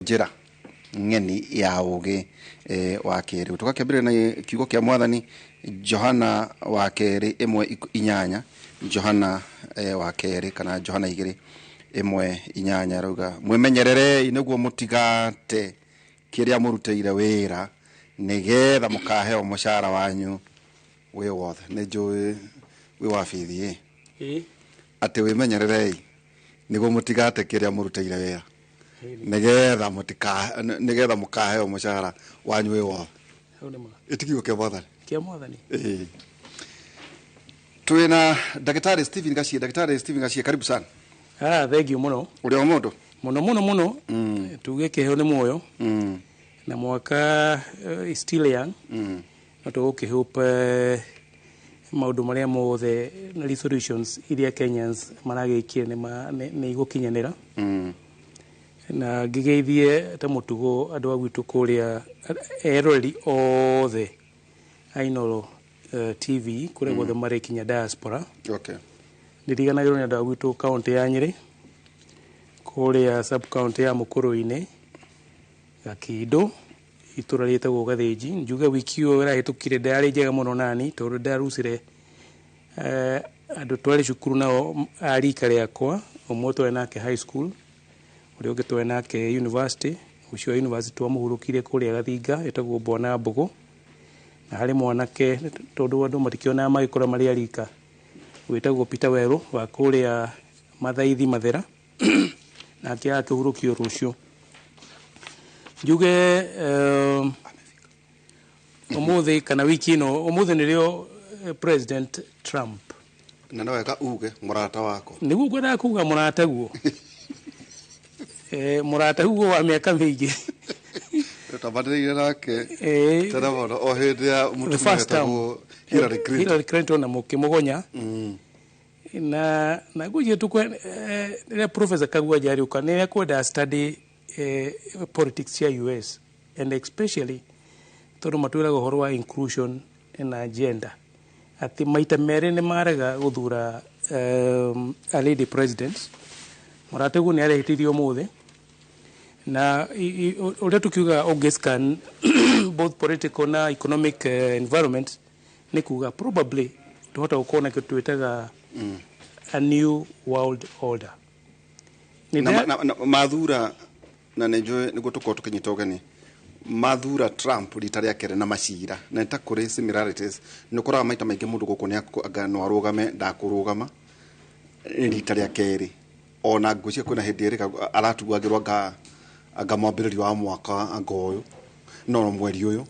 njira ngeni ya ugi wa keri tukakebire na kiugo kia mwathani Johana wa keri 1:8 Johana wa keri kana Johana 2:8 rauga mwimenyerere niguo mutigate kiria muruteire wira nigetha mukaheo mushara wanyu we wothe ne joy we wabithi ati wimenyerere niguo mutigate kiria muruteire wira nigetha mukaheo mushara wanyu we wothe itikiugo kia mwathani twina Daktari Stephen Gashie karibu sana. Thank you muno. Uri o mundu muno tuge keheo ni moyo na mwaka is still young na tugukihupa maundu maria mothe na resolutions iria Kenyans maragikire ni igukinyanira na gigeithie ta mutugo andu agwitu kuria erori othe ainoro TV kuria gothe marekinya diaspora. Okay. Ndiriganagira ni andu agwitu county ya Nyeri kuria sub county ya Mukuru-ini Gakindo itura rietagwo Gathĩnji njuga wiki yo irahitukire ndari njega muno nani tondu ndarucire andu twari cukuru nao arika riakwa umwe twa nake high school uri ungi twa nake university ucio university twa muhurukire kuria Gathinga etagwo Bwana Mbugu na hari mwanake tondu andu matikiona magikora mari arika wetagwo Peter Weru wa kuria Mathaithi Mathera na kia kuhurukio rucio njuge umuthe kana wiki no umuthe nirio President Trump na naweka uge murata wako niguo gwenda kuga murata guo murata huo wa miaka mingi tabadilira nake tena bono o hindi ya mutumia Hillary Clinton na mukimugonya na guje tukwe Professor Kagwa jari ukane kwenda study politics ya US and especially tondu matwira gohoro wa inclusion and agenda ati maita mere ne maraga guthura a lady president murategu ni arehitirio muthe na ule tukiuga ogescan both political na economic environment ni kuga probably tuhota ukona kitu twetaga a new world order ni mathura na nejo niguo tuko tukinyitogani mathura Trump ritaria kere na macira na ntakuri similarities nukora maita maingi mundu guku ni agano arugame ndakurugama ritaria keri ona ngucie kuna hindi iri aratugagirwa anga mwambiriri wa mwaka angoyo no mweri uyu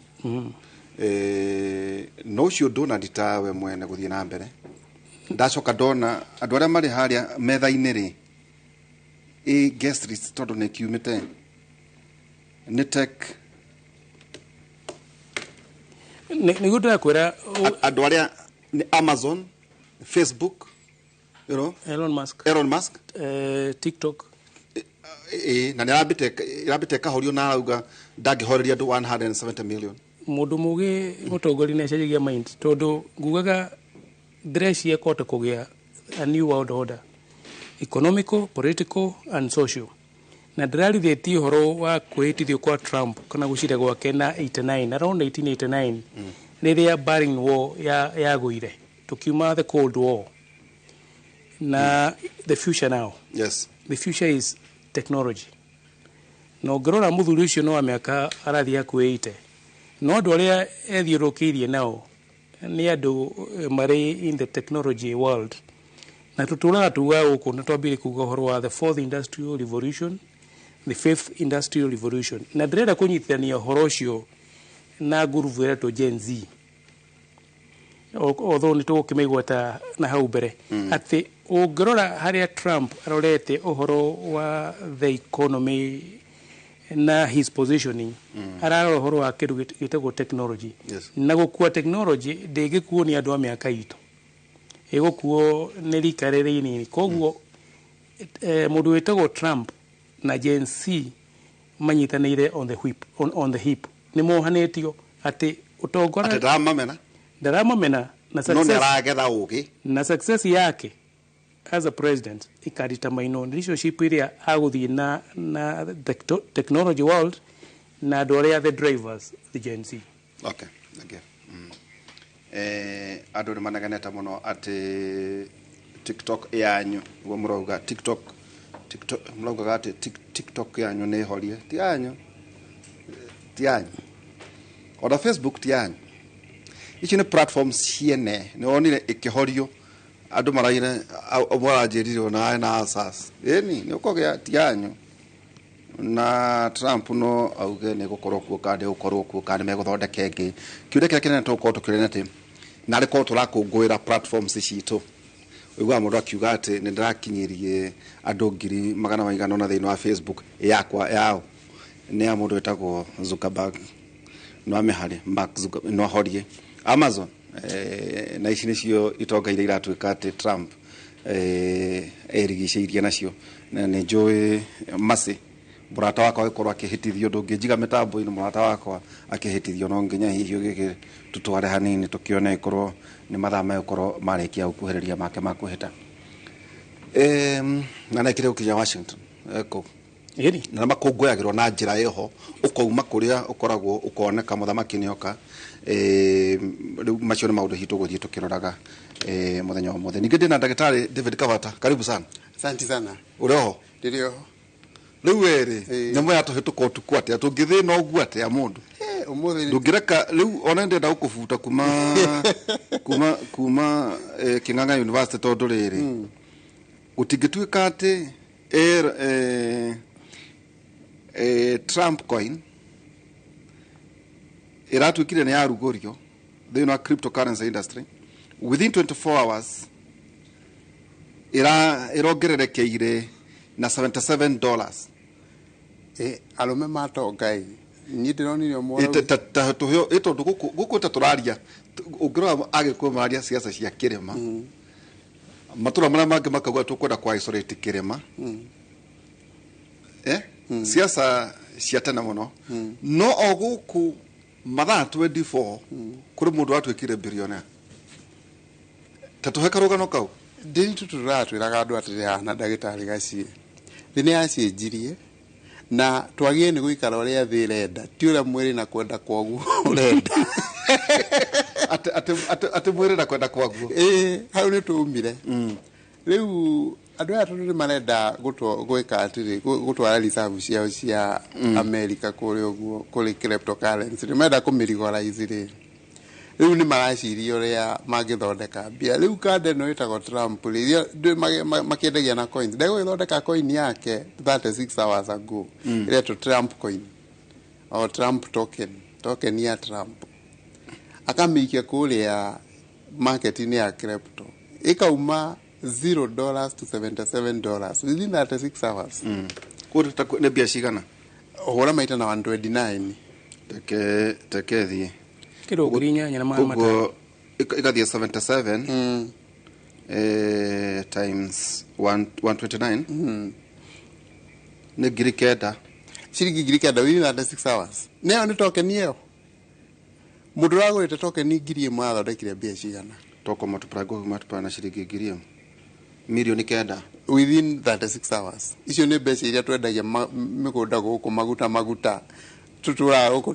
no cio Donald tawe mwene guthie na mbere ndacoka ndona andu aria mari haria metha-ini ri guest list tondu ne kiumite ni tech ni gutra kwera andu aria ni Amazon, Facebook, you know, Elon Musk TikTok na nirabite kahorio na auga ndagihoreria andu 170 million mundu mugi mutongori ne cenjagia mind tondu ngugaga dress ye kota kugia a new world order economical, political and social na ndirarithĩtie horo wa kwĩhĩtithio kwa Trump kana gucira gwake na 89 around 1989 rĩrĩa Berlin Wall yagũire tukiuma the Cold War na the future now. Yes, the future is technology no ngorora muthuri ucio no ameka arathia kwĩite no andu aria ethiũrũkĩirie nao ni andu mari in the technology world na tuturaga tuga guku na twambire kuga horo wa the fourth industrial revolution, the fifth industrial revolution na ndĩrenda kũnyitithania horo ũcio na ngurubu yetu Gen Z although ni tũgũkĩmĩgweta na hau mbere ati ũngĩrora haria Trump arorete uhoro wa the economy na his positioning ararora uhoro wa kĩndũ gĩtagwo technology. Yes. Na gũkua technology ndĩngĩkuo ni andu a mĩaka itũ igukuo ni rika rĩrĩ nini koguo mundu wetagwo Trump na Gen Z manyitanĩire on the hip ni mohanĩtio ati utongora ati ndaramamena na success no nĩaragetha ũgĩ na success yake as a president ikadetermine relationship iria aguthii na technology world na andu aria the drivers the Gen Z. Okay, okay. Andu ni managaneta muno ati TikTok yanyu guo murauga TikTok murauga ati TikTok yanyu ni horie ti yanyu ona Facebook ti yanyu ici ni platforms ciene ni onire ikihorio andu maraire mwaranjirire na asas ni ukogea ti yanyu na Trump no auge ni gukorwo kuo kandi meguthondeka ingi kiuria kira kinene tukorwo tukirena ati na riko turakungwira platforms citu uigwa mundu akiuga ati ni ndirakinyirie andu ngiri magana maigana na thiini wa Facebook yakwa yao ni ya mundu etagwo Zuckerberg no amehari Mark Zuckerberg no horie Amazon na ici nicio itonga iria iratuika ati Trump erigiceirie nacio na ni njui masi murata wakwa gikorwo akihitithio ndungijiga mitambo ino murata wakwa akihitithio no nginya hihi giki tutware hanini tukione ikorwo ni mathaa makorwo marikia gukuhiriria make makuhita na nekire ukija Washington eko Eri na makungoyagirwo na njira eho ukouma kuria ukoragwo ukoneka muthamaki nioka riu macio ni maundu hitu guthie tukiroraga muthenya wa mothe ningi ndina ndagitari David Kavata karibu sana. Asante sana. Uroho Ndirio riu eri nyamo ya tuhituka utuku ati atungithina ugu ati ya mundu umuthi ndungireka riu ona ndenda gukubuta kuma King'ang'a University tondu riri utingituika ati Trump coin iratuikire ni yarugorio thina cryptocurrency industry within 24 hours irongererekeire na $77 alume matongai ni ndironire mwa tuhyo itondu guku taturaria ungirwa agikuwa maria siasa cia kirema matura maria mangi makagwa tukwenda kwa isolate kirema siasa cia tena muno no oguku mathaa 24 kuri mundu atwikire billionaire tatuheka rugano kau ndiri tuturatwiraga andu atiri na ndagitari gacie thini yacienjirie na twagie ni guikara uria thi renda ti uria mwiri na kwenda kwagu urenda ate mwiri na kwenda kwagu hau ni tuumire riu andu aya tundu marenda gwika atiri gutwara reserve ciao cia America kuri uguo kuri cryptocurrency ni marenda kumirigorize riu ni maraciria uria mangithondeka mbia riu kande no itago Trump riu makiendagia na coins ndego ithondeka coin yake 36 hours ago ile to Trump coin or Trump token ya Trump akamikia kuria market ni ya crypto ikauma $0 to $77 within 36 hours kuri ne bia cigana hora maita na 129 teke thie kiro grinya nyana mama go igathie 77 times 129 ne girikeda shiringi girikeda within 36 hours neo ni token yeo mundu wagurite token ni ngiri imwe athondekire mbia cigana toko matupana shiringi ngiri milioni kenda within 36 hours icio ni mbeca iria twendagia migunda guku maguta tutura uko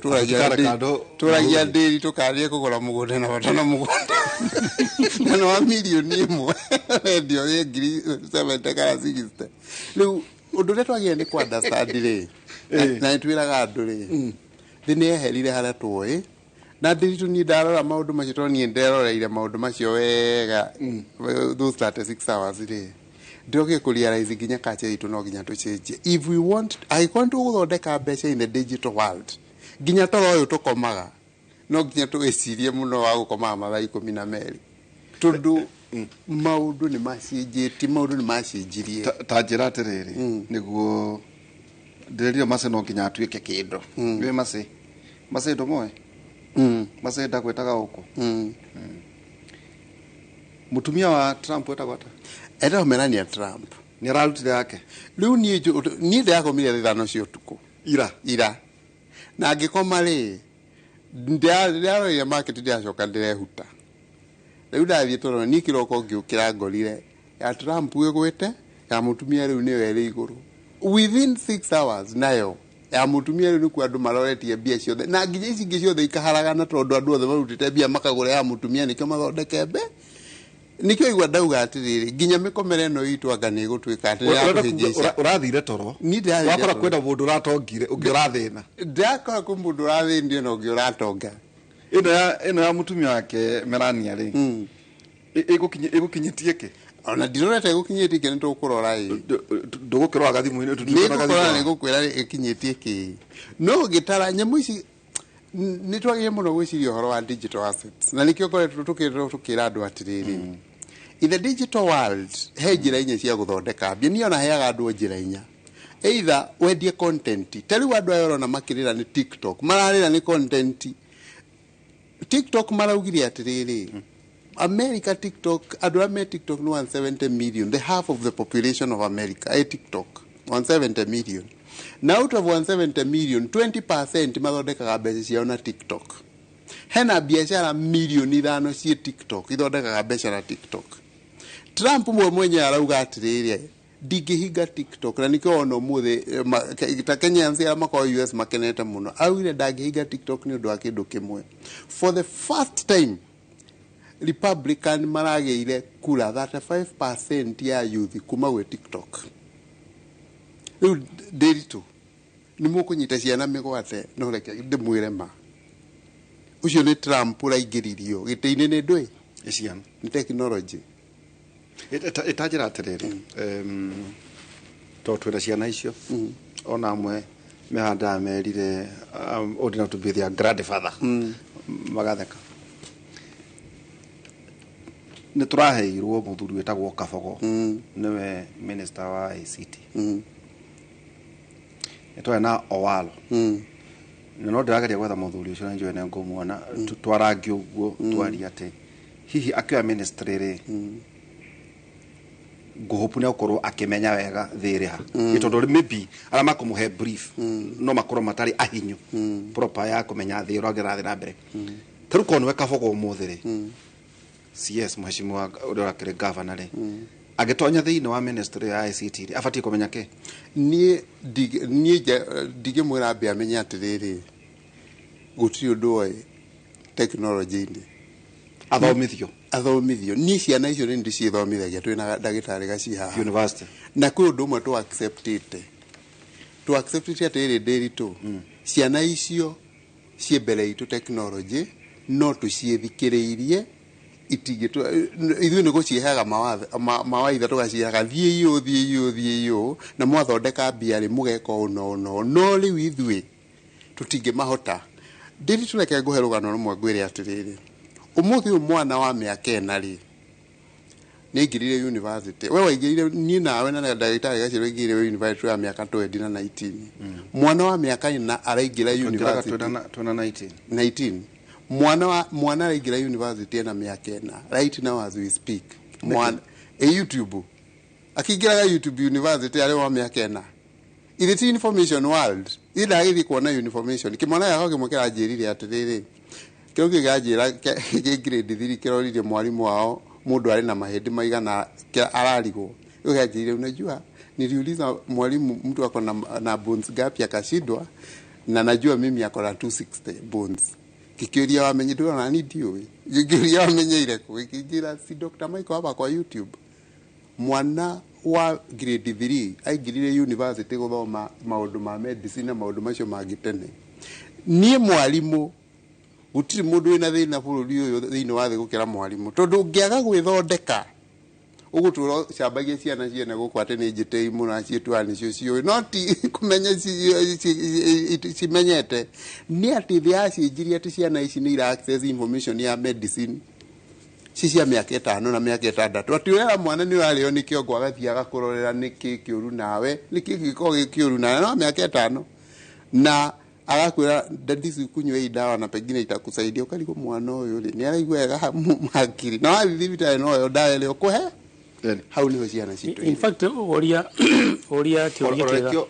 turagia ndiri tukarie kugura mugunda na watana mugunda na no milioni imwe ndio ye ngiri 70 kana 60 riu undu ria twagia ni kwa understand ri na twiraga andu ri thini eherire haria tuoi na ndiritu ni ndarora maundu macio to ni nderoreire maundu macio wega those 36 hours ri ndoge kurealize ginya kache itu no ginya tucenjie if we want I want to guthondeka mbeca in the digital world ginya toro uyu tukomaga no ginya tuwecirie muno wa gukoma mathaa 12 tundu maundu ni macenjiti maundu ni macenjirie ta njira atiriri niguo ndirerio mase no ginya atuike kindu we mase ndo moe mase ndakwetaga uko mutumia wa Trump etagwo ata eta Melania Trump ni ararutire yake riu ni ndakomire thano cio tuku ira na ngikoma ri ndia market ndia coka ndirehuta riu ndathie toro ni kiroko ngiukira ngorire ya Trump ĩgwĩte ya mũtumia rĩu nĩyo ĩrĩ igũrũ within 6 hours nayo ya mũtumia rĩu nĩkuo andũ maroretie mbia ciothe na nginya ici ingĩ ciothe ikaharagana tondũ andũ othe marutĩte mbia makagũra ya mũtumia nĩkĩo mathondeke mbe nikio igwa ndauga atiriri nginya mikomere no itu anga ni gutwika atiri urathire toro wakora kwenda mundu uratongire ungi urathina ndakora ku mundu urathindio no ungi uratonga ino ya mutumia wake Melania ri igukinyitie ke ona ndirorete igukinyitie ke nitukurora ndugukirwa gathimu ino tudukora ni gukwira ikinyitie ke no gitara nyamu ici nitwagiye muno gwiciria horo wa digital assets na nikio koretwo tukira andu atiriri in the digital world he njira inya cia guthondeka mbia ni ona heaga andu njira inya either wendie content tari andu ayoro na makirira ni TikTok mararira ni content TikTok maraugire atiriri America TikTok andu ame TikTok no 170 million the half of the population of America TikTok 170 million. Now out of 170 million 20% mathondekaga mbeca ciao na TikTok. Hena biashara milioni 5 cia TikTok ithondekaga mbeca na TikTok. Trump mwenye arauga atiriri ndingihinga TikTok na nikio ono muthe ta Kenyans ya mako US makenete muno augire ndangĩhinga TikTok ni undu wa kindu kimwe. For the first time Republican marageire kura 35% ya youth kuma gwe TikTok. Riu ndiritu ni mukunyita ciana migwate no reke ndimwire ma ucio ni Trump uraingiririo gitiini ni ndui ciana ni technology itajira atiriri to twira ciana icio ona amwe mehanda merire ordinary to be their grandfather magatheka ni turaheirwo muthuri wetagwo Kabogo niwe minister wa ICT etwa na Owalo no ndirageria gwetha muthuri ucio njwe ne ngumuona twarangi uguo twari ate hihi akwa ministry ri nguhopu ne ukorwo akimenya wega thiri ha itondo maybe ara makumuhe brief no makoro matari ahinyu proper ya kumenya thiri ogera thira mbere taruko nwe Kabogo umuthiri CS mheshimiwa udora kire governor ri agitonya thiini wa ministry ya ICT afati kumenya ke nie dige mwira bia menya atiriri gutiri undu oi technology ndi athomithio ni ciana icio ndi ciithomithagia twina ndagitari gaci haha university na kwi undu umwe tu acceptite atiriri ndiritu ciana icio ciembere itu technology no tuciethikiriirie itigitwa ithu ni guciheaga mawaitha tugaciaga thie iyo na mwathondeka mbia ri mugeka no riu ithui tutinge mahota ndiri tureke nguherugano rumwe ngwire atiriri umuthi mwana wa miaka 4 ri ningirire university we waingirire ni nawe na ndagitari gaci waingirire university ya miaka 20 na 19 mwana wa miaka 4 araingira university 19 mwana araingira university na miaka 4 right now as we speak mwana YouTube akigira YouTube university ari wa miaka 4 it information world ila hivi kuona information kimwana yako kimwekera njirire atiriri kio gigajira grade 3 kirorire mwalimu wao mundu ari na mahedi maigana ararigwo ugajire unajua niliuliza mwalimu mtu ako na bones gapi akashidwa na najua mimi ako na 260 bones kikiria wamenye ndio na ndio kikiria wamenye ile kuigira si Dr. Michael hapa kwa YouTube mwana wa grade 3 aingirire university guthoma maundu ma medicine na maundu macio magitene nie mwalimu gutiri mundu wina thina bururi uyu thiini wa thi gukira mwalimu tondu ngiaga gwithondeka ugutura cambagia ciana ciene guku ati ni njitei muno acietwani cio not kumenya cimenyete ni ati thia cinjiria ati ciana ici ni ira access information ya medicine cia miaka 5 na miaka 6 ati wera mwana ni wario ni kiongo agathiaga kurorera niki kiuru nawe niki giko kiuru nawe no miaka 5 na agakwira ndandisi kunywa idawa na pengine itakusaidia ukaligo mwana uyu ni araigwa wega makiri na wathibita no yo dawa ile okuhe how ni ciana citu in fact oria teoria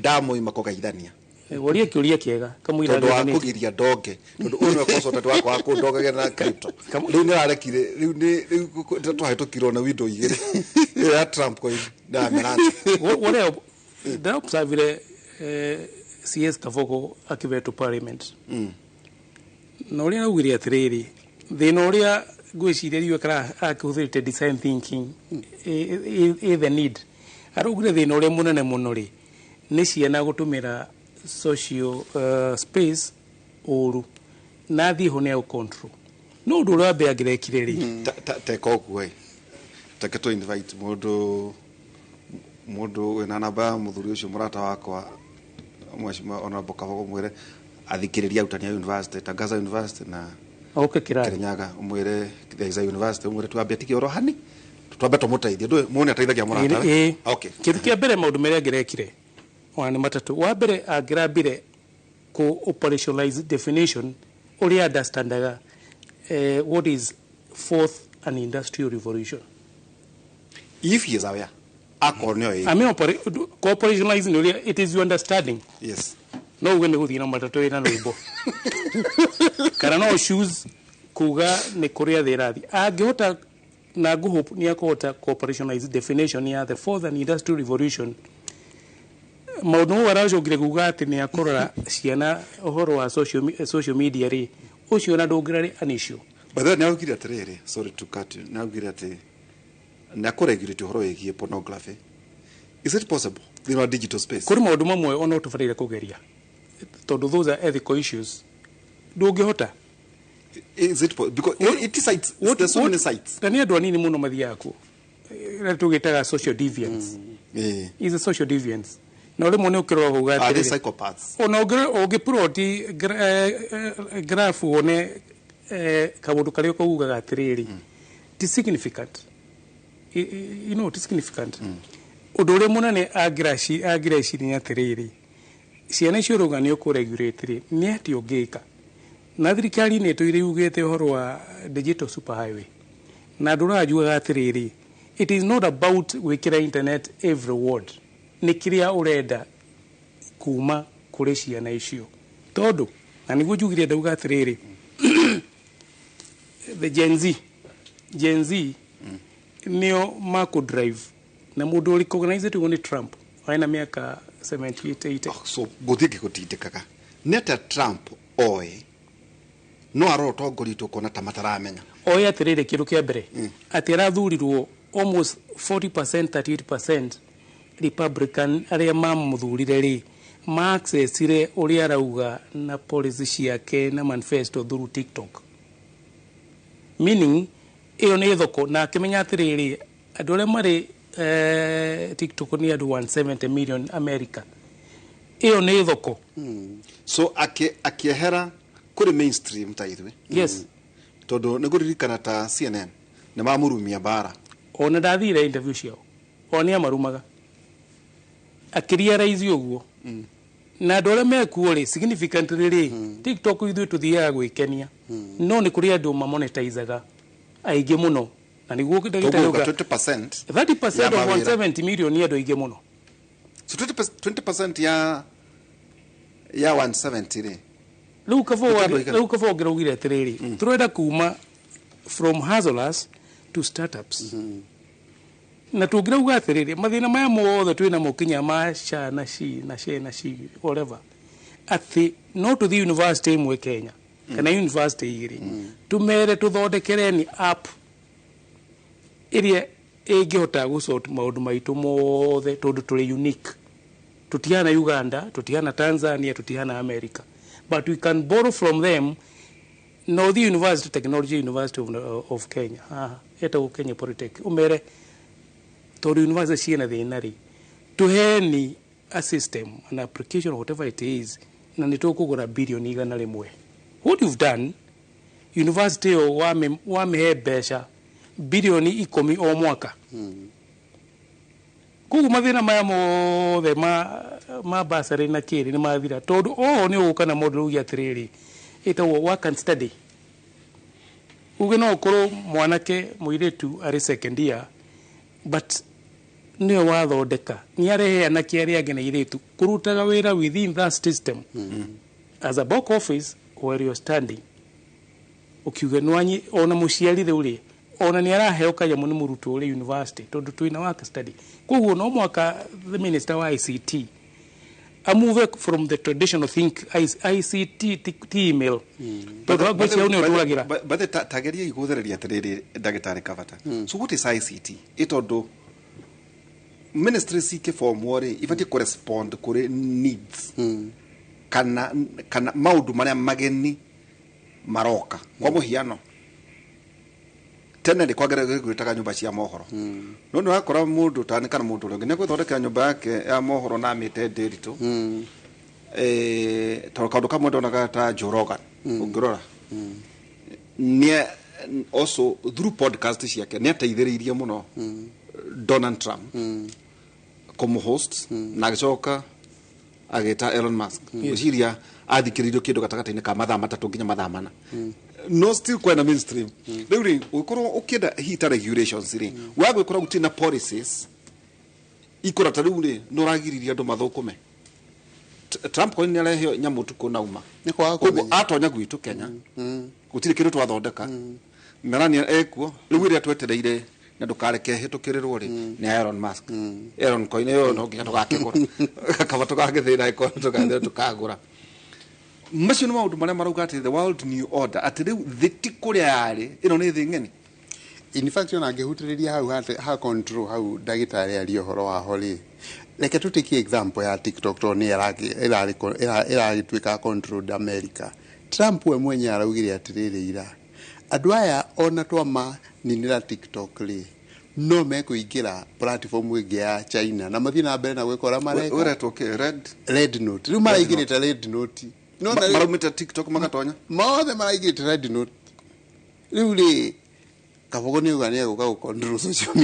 damu imakogaithania woria kiuria kiega kamwira tondu wa kugiria ndonge tondu uno koso tatu wako wako ndonge na crypto riu ni arekire riu ni twahetukirwo na window igiri ya Trump kwa na merati woria da observe CS Kavogo akivetu parliament no ria ugiria atiriri thina uria gwiciria kara akuthirite design thinking the need arugire thina uria munene muno ri ni ciana gutumira social space uru na thi ho ne control no ndu ria beagire kireri take oku take to invite mundu wina namba muthuri ucio murata wakwa mwashima honorable Kavogo mwire athikiriria utania university Tangaza University na Kirinyaga umwire Kithaiga University umwire twambia tiki orohani twambe tumuteithie ndu muone ateithagia murata okay kitu kia mbere maundu meria ngerekire wana matatu wa mbere angirambire ku operationalize definition uria understandaga what is fourth and industrial revolution if he is aware akonyo I mean operationalizing uria it is your understanding yes no uge ni guthina matatu ina rwimbo kana no shoes kuga ni kuria thirathi angihota na nguhope ni akota operationalize definition ya the fourth and industrial revolution maundu warajogire kuga ati ni akorora ciana uhoro wa social media ri ucio na ndungirari an issue but then now gira atiriri sorry to cut you now gira ati na kuregulate uhoro wigie pornography is it possible in a digital space kuri maundu mamwe ona tufarire kugeria tondu those are ethical issues ndungihota is it because it is sites there's so many sites tani andu anini muno mathiaku na tugitaga social deviance is a social deviance na ule mone ukirwa kuga ati psychopaths ona ugiproti graph one kabundu kari kuga gatiriri ti significant you know it significant undu ule munene agirashi ni atiriri ciana icio rugani ukuregulate ni ati ungika na thirikari ni tuire yugite horo wa digital superhighway na ndurajua gatiriri it is not about wikira internet every word ni kiria urenda kuma kuri ciana icio tondu na niguo njugire ndauga atiriri the Gen Z nio mako drive na mundu recognized ni Trump aina miaka 78 so guthiki gutindikaga neta Trump oe no arotongori tukona tamataramenya oya atiriri kindu kia mbere ati arathurirwo almost 40% 38% Republican aria mamuthurire ri maaccessire uria arauga na policy ciake na manifesto through TikTok meaning iyo ni thoko na akimenya atiriri andu aria mari TikTok ni andu 170 million America iyo ni thoko so akiehera kuri mainstream taithwe yes tondu niguririkana ta CNN ni mamurumia bara ona ndathire interview ciao onia marumaga akiria raizi uguo na ndore mekuo ri significantly ri TikTok ithu tuthiaga gwikenia no ni kuri andu mamonetizaga aige muno na niguo ndagitaruga 20% 30% of 170 million ni andu aige muno so 20% ya 170 ri Lou Kavogo gerugire atiriri turenda kuma from hustlers to startups na tungirauga atiriri mathina maya mothe twina mukinya ma sha na shi whatever ati no to the university mwe Kenya kana university igiri tumere tuthondekere ni app iria ingihota gusort maundu maitu mothe tondu turi unique tutiana Uganda tutiana Tanzania tutiana America but we can borrow from them no the University Technology University of Kenya eta Kenya Polytech umere to university ciena thinari tuheni a system an application whatever it is na nitukugura bilioni 100 what you've done university wa mehe besha bilioni 10 o mwaka kugu mathina maya mothe ma basari na kiri ni mathira tondu ni ukana model ugia atiriri itawo work and study uge no ukoro mwanake muiretu ari second year but nä wathondeka nä areheana kä arä angä na irä tu kå rutaga wä ra within that system as a box office where you're standing å kiuga nwanyi ona må ciari rä u rä ona nä araheo kanyamå nä må rutwo rä university tondå twä na work study koguo no mwaka the minister wa ICT a move from the traditional think ICT email tondå wa gwäcia nä å tå ragä ra bathe tageria igåthereria atä ndagätarä Kavata so what is ICT itondå ministry cike form rä ibatiä correspond kå needs kana maundu maria mageni maroka kwa mũhiano tene kwagera gwitaga nyumba cia mohoro no no akora mundu tani kana mundu ringi ne gwithondekera nyumba yake ya mohoro na mite ndiritu kaundu kamwe ndonaga ta Joe Rogan ungirora ne also through podcast ciake ne ateithĩrĩirie muno Donald Trump como host na gicoka ageta Elon Musk uciria athikiririo kindu gatagata-ini ka mathaa matatu nginya mathaa mana no still kwena mainstream riu ri ukorwo ukienda hita regulations ri wagwe korwo gutina policies ikora ta riu ri no ragiriria andu mathukume Trump ko ni arehe nyamu tuko nauma ni kwa ko atonya gwitu Kenya gutire kindu twathondeka merania ekuo riu ri atwetereire na ndukareke hitukirirwo ri ni Elon Musk Elon coin yo no nginya tugakigura Kavata gagithira iko tukagura macio nä maundu maria marauga atä the world new order atä rä u thä ti kå rä a yarä ä no nä thä ng'eni in fact ona ngĩhutirĩria hau ha control hau ndagĩtarĩ ari ũhoro waho rĩ reke tũtĩkie example ya TikTok to nĩ ĩragĩtuĩka controlled America. Trump we mwenye araugire atĩrĩrĩ ira andũ aya ona twamaninĩra TikTok rĩ no mekũingĩra platform ĩngĩ ya China na mathiĩ na mbere na gwĩka ũrĩa mareka ũretwo Red Note rĩu maraingĩrĩte Red Note no maraumĩte TikTok magatonya mothe maraingĩrĩte Red Note rĩu rĩ Kabogo nĩ uga nĩ agũka control social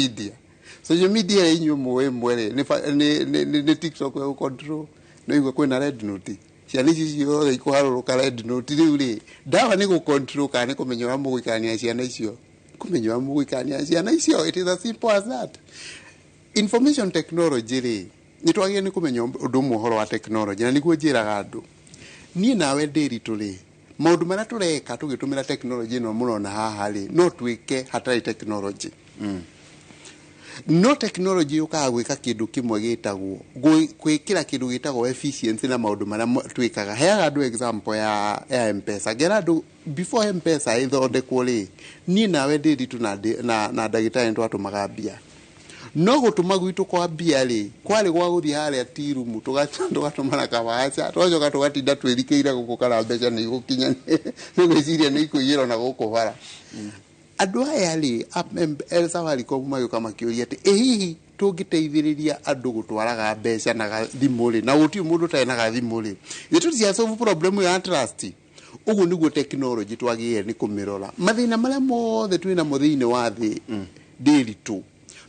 media inyuĩ mũĩ mwere nĩ TikTok ya control no igua kwĩna Red Note ciana ici ciothe ikũharũrũka Red Note rĩu rĩ ndawa nĩ gũcontrol kana nĩ kũmenya ũrĩa mũgũikania ciana icio kũmenya ũrĩa mũgũikania ciana icio it is as simple as that information technology rĩ nĩ twagĩrĩire nĩ kũmenya ũndũ ũmwe ũhoro wa technology na nĩguo njĩraga andũ niĩ nawe ndĩritũ rĩ maũndũ marĩa tũreka tũgĩtũmĩra technology ĩno mũrona haha rĩ no twĩke hatarĩ technology no technology yũkaga gwĩka kĩndũ kĩmwe gĩtagwo gwĩkĩra kĩndũ gĩtagwo efficiency na maũndũ marĩa twĩkaga heaga andũ example ya M-Pesa ngera andũ before M-Pesa ĩthondekwo rĩ niĩ nawe ndĩritũ na ndagĩtarĩ twatũmaga mbia no gũtũma gwitũ kwa mbia rĩ kwarĩ gwa gũthiĩ harĩa tirumu tũgatũmana kawacha twacoka tũgatinda twĩthikĩire gũkũ kana mbeca nĩ igũkinya nĩ gwĩciria nĩ ikũiyĩrwo na gũkũ bara andũ aya rĩ Safaricom magĩũka makĩũria atĩ hihi tũngĩteithĩrĩria andũ gũtwaraga mbeca na gathimũ rĩ na gũtirĩ mũndũ ũtarĩ na gathimũ rĩ cia solve problem ya trust ũguo nĩguo technology twagĩrĩire nĩ kũmĩrora mathĩna marĩa mothe twĩna mo thĩinĩ wa thĩ ndĩritũ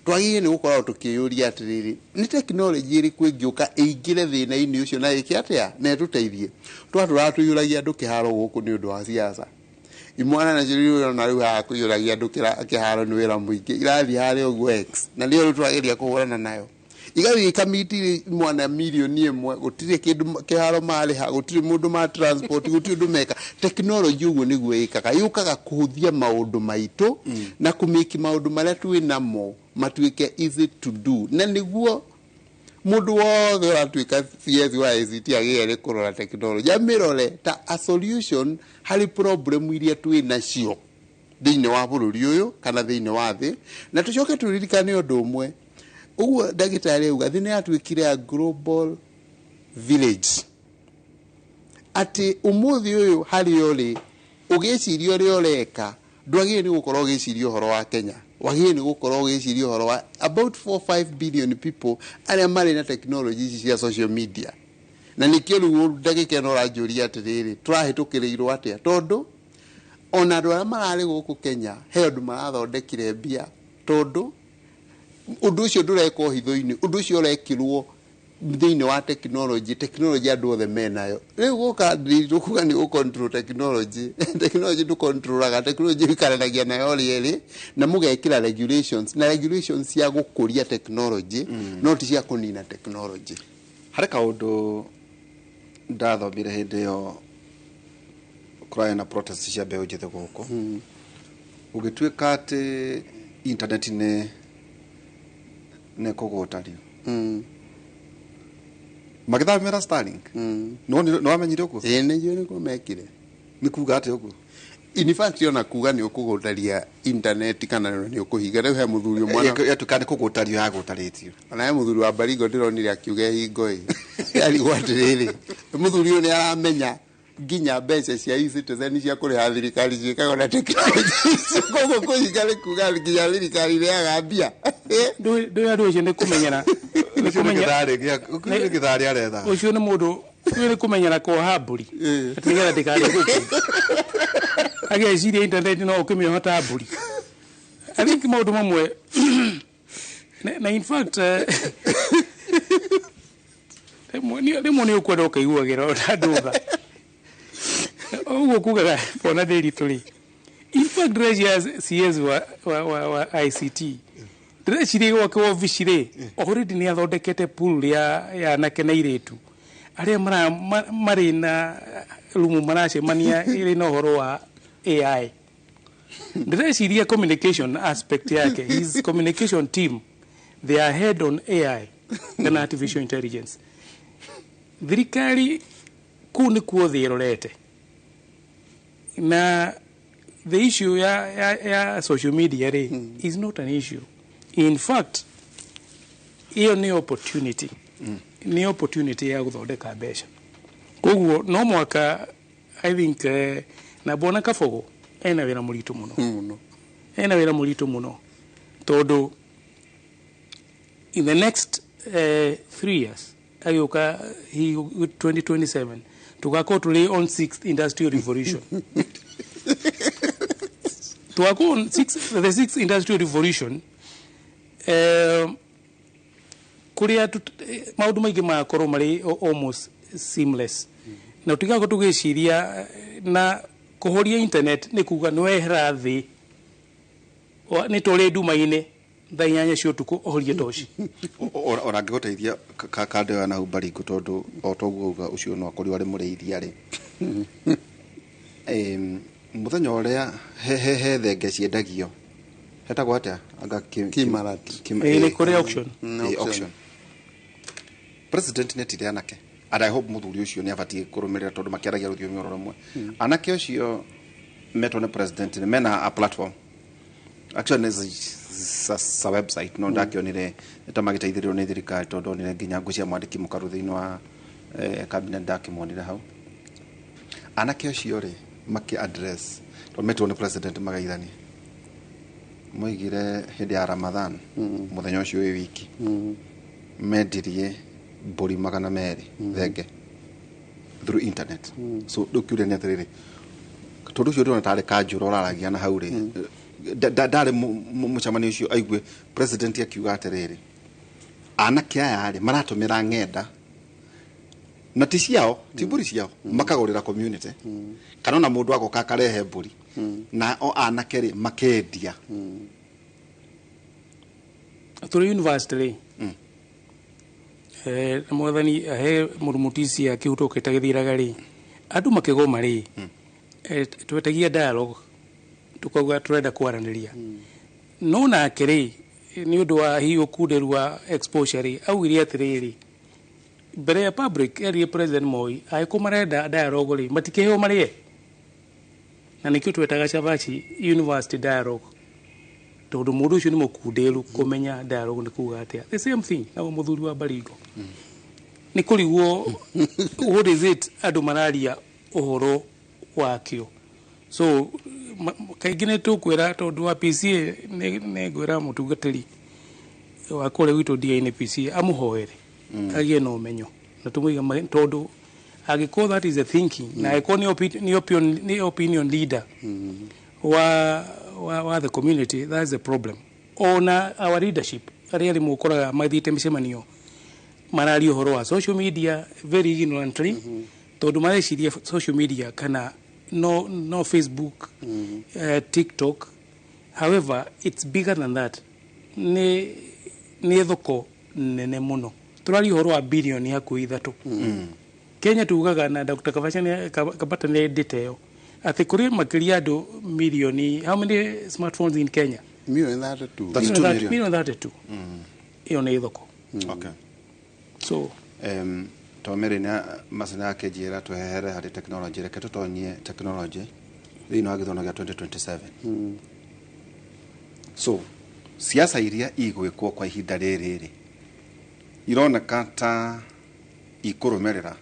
twagĩrĩire nĩ gũkorwo tũkĩyũria atĩrĩrĩ nĩ technology ĩrĩkũ ĩngĩũka ĩingĩre thĩna-inĩ ũcio na ĩke atĩa na ĩtũteithie twatũraga tũiyũragia andũ kĩharo gũkũ nĩ ũndũ wa siasa imwana na cirio na rĩu ha kũiyũragia andũ kĩharo nĩ wĩra mũingĩ irathiĩ harĩa ũguo X na nĩyo twagĩrĩire kũhũrana nayo igathiĩ kamiti mwana milioni ĩmwe gũtirĩ kĩndũ kĩharo marĩha gũtirĩ mũndũ ma transport gũtirĩ ũndũ meka technology ũguo nĩguo ĩkaga yũkaga kũhũthia maũndũ maitũ na kũmĩki maũndũ marĩa twĩ namo matuĩke easy to do na nĩguo mũndũ wothe ũratuĩka CS wa ICT agĩrĩire kũrora technology amĩrore ta a solution harĩ problem iria twĩ nacio thĩinĩ wa bũrũri ũyũ kana thĩinĩ wa thĩ na tũcoke tũririkane ũndũ ũmwe ũguo ndagĩtarĩ auga thĩ nĩ yatuĩkire a global village atĩ ũmũthĩ ũyũ harĩ ũrĩ ũgĩciria ũrĩa ũreka ndwagĩrĩire nĩ gũkorwo ũgĩciria ũhoro wa Kenya wagĩrĩire nĩ gũkorwo ũgĩciria ũhoro wa about 4-5 billion people arĩa marĩ na technology ici cia social media na nĩkĩo rĩu ndagĩka ĩno ũranjũria atĩrĩrĩ tũrahĩtũkĩrĩirwo atĩa tondũ ona andũ arĩa mararĩ gũkũ Kenya he andũ marathondekire mbia tondũ ũndũ ũcio ndũrekwo hitho-inĩ ũndũ ũcio ũrekirwo thini wa technology andu othe menayo riu guka ndikuga ni control technology du controlaga technology ikaranagia nayo rieri na mugekira regulations na regulations cia gukuria technology no ti cia kunina technology. Hari kaundu ndathomire hindi yo kuraya na protest cia mbeu njithe guku ugituika ati internet ne kugutario magithamira Starlink no amenyire uko ne jone ko mekire ni kuga ati uko in fact yona kuga ni ukugutaria internet kana ni ukuhiga riu he muthuri mwana yatukane kugutario ya gutaritio ana he muthuri wa Baringo ndironire akiuga hingoi yari gwatiriri muthuri ni aramenya ginya mbeca cia e-citizen cia kuriha thirikari ciikaga na technology kogo kuhiga kuga ginya thirikari ya gambia ndo ndo kumenyera githari aretha ucio ni mundu ni kumenyera ko hamburi atigera ndikari guku ageciria internet no ukimihota hamburi. I think maundu mamwe na in fact rimo ni ukwenda ukaiguagira nduga uguo kugaga bona thiri turi in fact Regis CS wa ICT ndĩreciria gwake wabici rĩ already nĩ athondekete pool ya anake na airĩtu arĩa marĩ na rumu maracemania ĩrĩ na ũhoro wa AI. Ndĩreciria communication aspect yake, his communication team, they are head on AI and artificial intelligence. Thirikari kuu nĩ kuo thĩ ĩrorete na the issue ya social media rĩ is not an issue. In fact, hiyo ni opportunity. Ni opportunity ya guthondeka mbeca. Koguo no mwaka I think na bona Kabogo ena wira muritu muno. Ena wira muritu muno. Todo in the next 3 years ayoka he 2027 tugako tuli on 6th industrial revolution. Tugako on the 6th industrial revolution kuria maundu maingi makorwo mari almost seamless na utiga gutugiciria na kuhoria internet ni kuga nwehera thi ni tore nduma-ini thainyanya cio tuku ohorie toci ora ngiguteithia kande na Baringo tondu otoguo uga ucio no akori wari mureithia ri muthenya uria he thenge ciendagio hetagwo atia anga Kimarati ni kuri auction president netire anake and I hope muthuri ucio ni abatie kurumirira tondu makiaragia ruthiomi oro rumwe anake ucio meto ne president ni mena a platform actually sa website no ndakionire tamagiteithirio ni thirikari tondu ni nginya ngucia mwandiki mukaru thiini wa cabinet ndakimonire hau anake ucio ri maki address to meto ne president magaithani moigire hindi ya Ramadhan muthenya ucio wi wiki mendirie mburi 200 thenge through internet so dokiure ne atiriri tondu ucio ndona tare kanjura oraragia na hau ri ndare mucamani ucio aigue president akiuga atiriri anake aya ri maratumira ng'enda na ti ciao ti mburi ciao makagurira community kana na mundu agoka karehe mburi na o anake ri makendia turi university mwathani he murumutisi akihutokete githiraga ri andu makigoma ri twetagia dialogue tukauga turenda kwaraniria no na akiri ni undu wa hiyo kuderwa exposure ri augire atiriri mbere ya public area president Moi aikumarenda dialogue ri matikeheo marie na nikio twetaga Chavachi university dialogue tondu mundu ucio ni mukunderu kumenya dialogue ni kuga atia the same thing na muthuri wa Baringo ni kuriguo what is it andu mararia uhoro wakio so kaigine tukwira tondu wa PCA ne gwira mutungatiri wa kore witu dia PCA amuhoere agie no menyo na tumuiga tondu agiko that is the thinking na ikoni opinion leader wa the community. That's the problem. Ona our leadership really mukoraga mathite micemanio marari uhoro wa social media very ignorantly tondu mareciria social media kana no Facebook TikTok. However, it's bigger than that. Ni thoko nene muno turari uhoro wa bilioni hakuhi 3 Kenya tugaga na Dr. Kabata ne detail ati kuri makiria andu milioni. How many smartphones in Kenya? Million 32 million 32 iyo ni thoko. Okay. So tomere na masana ke jira to here hari technology reke tutonyie technology thino agithono gya 2027. So siasa iria igwikwo kwa ihinda riri ironeka ta ikurumerera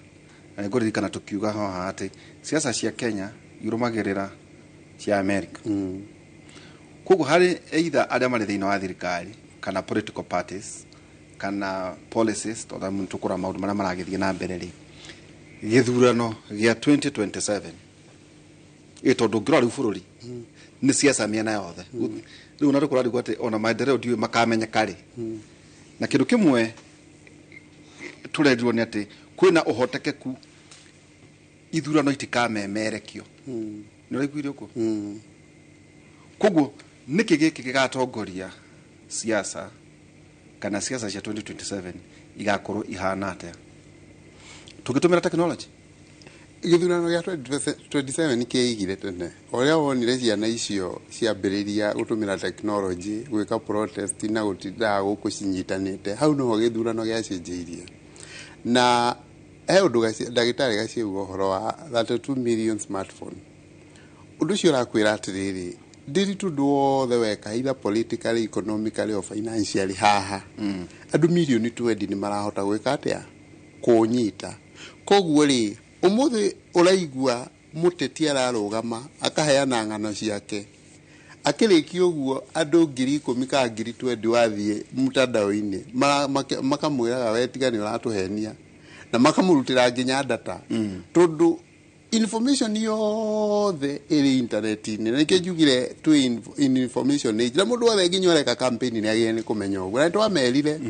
na ngorikana tukiuga haha ati siasa cia Kenya irumagirira cia America. Koguo hari either aria mari thino wa thirikari kana political parties kana policies to da muntu kura maundu maria maragithie na mbere ri githurano gya 2027 itondo ngira ri bururi ni siasa miena yothe riu na rikura rigwa ati ona maendeleo ndiwe makamenya kare na kindu kimwe turendirwo ni ati kwina uhotekeku ithurano itikamemerekio ni raiguire uko koguo niki giki gigatongoria siasa kana siasa cia 2027 igakorwo ihana atia tugitumira technology. Githurano gya 2027 kiigire tene oria wonire ciana icio ciambiriria gutumira technology gwika protest na gutinda gukucinyitanite hau no githurano gya cenjirie na undu ndagitari gaciuga uhoro wa 32 million smartphone. Undu cio rakwira atiriri ndiritu nduothe weka either politically, economically or financially haha andu milioni 20 ni marahota gwika atia kunyita. Koguo ri umuthi uraigua muteti ararugama akaheana ng'ano ciake akiriki uguo andu 10,000 ka 20 wathie mutandao-ini makamwiraga wetigani uratuhenia na makamurutira nginya data tondu information yothe iri internet-ini nikio njugire tu information age na mundu wothe nginya ureka campaign ni agie ni kumenya uguo na twamerire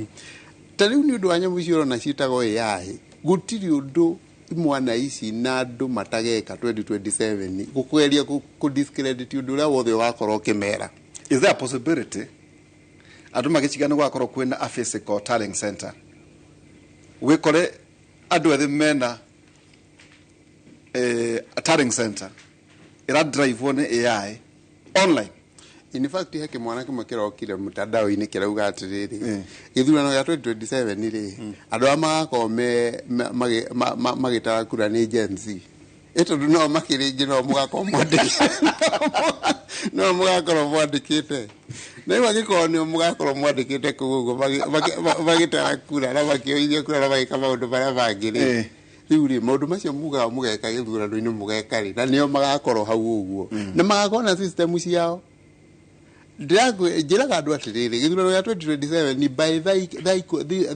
tariu ni undu wa nyamu cioro na citago AI gutiri undu mwana ici na andu matageka 2027 gukweria ku discredit undu uria wothe wakorwo kimera. Is there a possibility andu magicigana gwakorwo kwina a physical talent center wikore andu ethe mena a talent center ira drive on AI online? In fact heke mwana kimwe kirokire mutandao-ini kirauga atiriri githurano gya 2027 ri andu amagako magitara kura ni Gen Z eto no makiringi no mugako mwandikite no mugako mwandikite na iwa giko ni mugako mwandikite kugugo magitara kura na makioithia kura na magika maundu maria mangiri riuri maundu macio mugaga mugeka githurano-ini mugeka ri na nio magakorwo hau uguo na magakona system ciao. Njiraga andu atiriri githurano gya 2027 ni by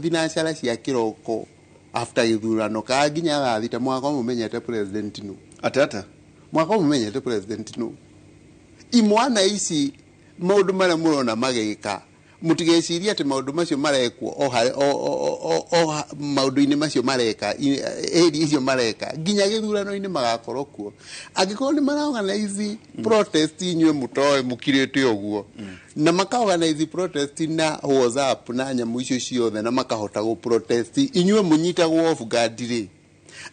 thinacara cia kiroko after githurano ka nginya gathite mwaka mumenyete president no atata mwaka mumenyete president no imwana ici maundu maria murona magika mutigeciria ati maundu macio marekwo o maundu-ini macio mareka icio mareka nginya githurano-ini magakorwo kuo angikorwo ni maraorganize protest inywe mutoe mukirite uguo na makaorganize protest na WhatsApp na nyamu icio ciothe na makahota go protest inywe munyitagwo off guard ri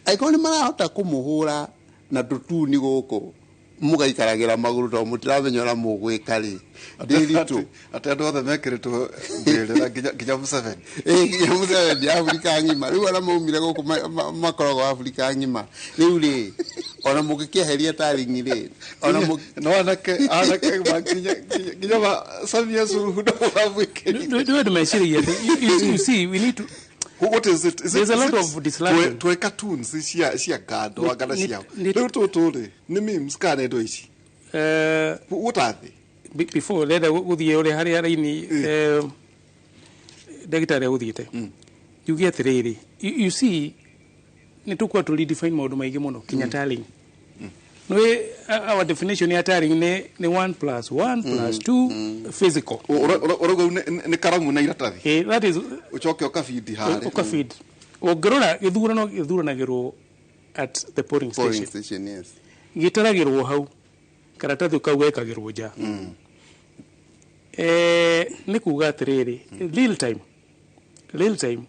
angikorwo ni marahota kumuhura na tutuni guku mugaikaragira maguru to mutiramenya ora mugwika ri ndiritu ati andu othe mekiritwo mbirira nginya Museveni nginya Museveni Afrika ngima riu ara maumire guku makorogo Afrika ngima riu ri ona mugikieheria taringi ri ona no anake nginya ba Samia Suluhu ndo wabwikiri do meciria you see we need to. What is it? There's a lot of dislike. To cartoons cia gado wagana ciao. Riu tuturi ni memes kana ndo ici. What are they? Before leda uthie uri hari ini dagitari uthiite. You get really. You see ni tukwa to redefine maundu maingi muno kinya tallying. no our definition ya tiring ne 1 + 1 + 2 physical orogo ne karamu na iratathi that is uchoke okafeed hare okafeed ogrora githurano at the polling station yes gitaragirwo hau karatathi kawekagirwo ja ni kuga atiriri real time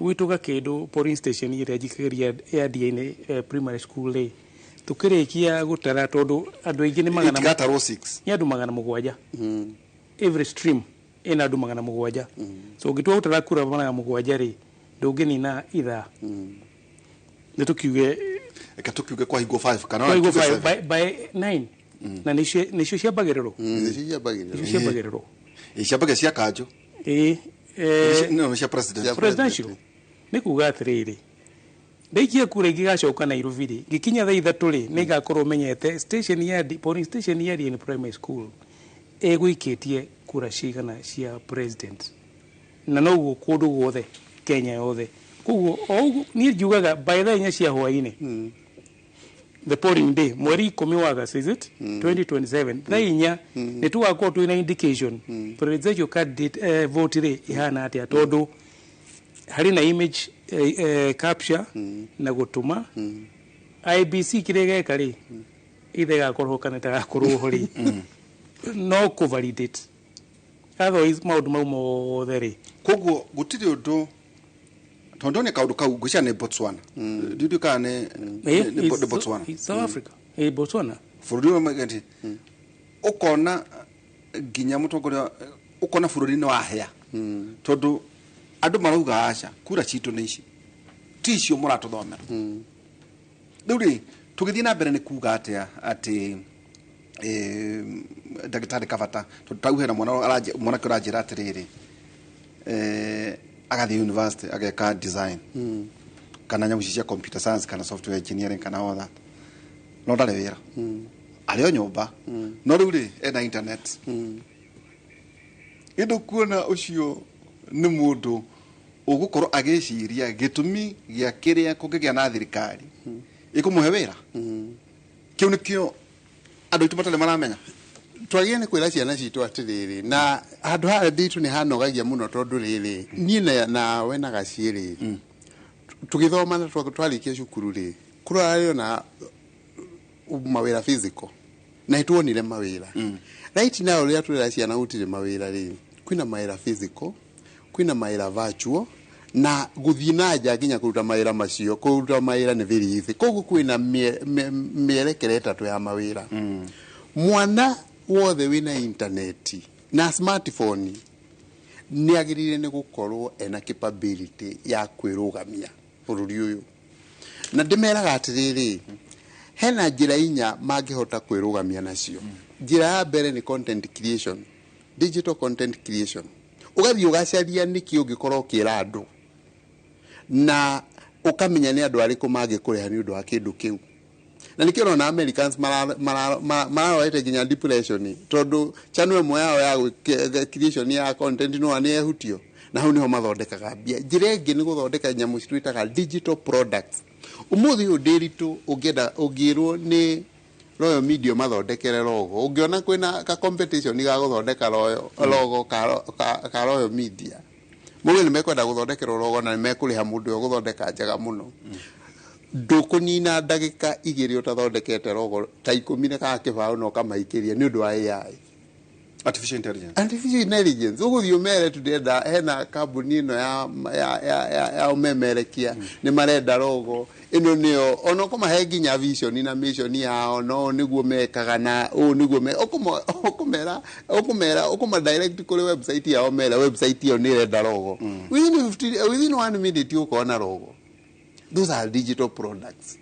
wituga kindu polling station ire jikageria ya DNA primary school le tukirikia gutara tondu andu aingi ni magana gataro 6 ni andu magana mugwanja every stream ina andu magana mugwanja so gitwa gutara kura magana mugwanja ri ndungini na itha nitukiuge ekatukiuge kwa higo 5 kana kwa higo 5 by 9 na nisho ciambagiriro ciambagiriro ciambaga cia kanjo no cia presidential ni kuga atiriri ndaikia kura igigacoka Nairobi ri gikinya thaa 3 ri nigakorwo menyete station ya polling station ya in primary school egwikitie kura cigana cia president na no kundu guothe Kenya yothe kuguo o ni njugaga by the nya cia hwaini the polling day mweri 10 wa August is it 2027 thainya ni tugakorwo twina indication presidential candidate vote ri ihana atia tondu hari na image capture na gutuma IBC kirega ri ithe gakorwo kana ta gakorwo hori no ku validate otherwise maundu mau mothe ri koguo gutiri undu tondu ni kaundu kau gucia ne Botswana ndidu kana ne Botswana South Africa Botswana furudi wa magati ukona ginya mutongoria ukona furudi ni wahia tondu andu marauga aca kura citu ni ici ticio muratuthomera riu tugithii na mbere ni kuga atia ati Dr. Kavata tutauhera mwana kurajira atiriri agathi university ageka design kana nyamu cia computer science kana software engineering kana all that no ndare wira alio nyumba no riu ri ena internet indo kuona ucio ni mundu ugukorwo agiciria gitumi gia kiria kungigia na thirikari ikumuhe wira kiu nikio andu itumatale maramenya twagie ni kwira ciana citu atiriri na andu hara thitu ni hanogagia muno tondu riri ni na we na gaciiri tugithoma na twarikia cukuru ri kurario na mawira physical na ituonire mawira right now ria twira ciana utire mawira ri kwina mawira physical kwina mawira virtual na guthina nja ginya kuruta mawira macio kuruta mawira ni very easy kogu kwina mielekere tatu ya mawira mwana wothe wina internet na smartphone ni agirire ni gukorwo ena capability ya kwirugamia bururi uyu na ndimeraga atiriri hena njira inya mangihota kwirugamia nacio njira ya mbere ni content creation digital content creation ugathi ugacaria niki ungikorwo kira andu na ukamenya ni andu ariku mangikureha ni undu wa kindu kiu na nikiro na Americans mararoete ginya depression tondu channel emo yao ya creation ya content no ani ehutio na hau niho mathondekaga bia njira ingi ni guthondeka nyamu citwitaga digital products umuthi udiritu ugenda ugirwo ni Royal Media mathondekere logo ungiona kwina ka competition ga guthondeka logo ka Royal Media mugi ni mekwenda guthondekera logo na ni mekuriha mundu guthondeka njaga muno ndukunina ndagika igiri utathondekete logo ta 10 ka kibao no kamaikiria ni undu wa AI artificial intelligence uguthio mere tudenda hena kambuni no ya umemerekia ni marenda logo ino nio ono koma heginya vision na mission yao no niguo mekaga na niguo me okuma direct kule website yao mera website yo nirenda logo within 1 minute ukona logo. Those are digital products.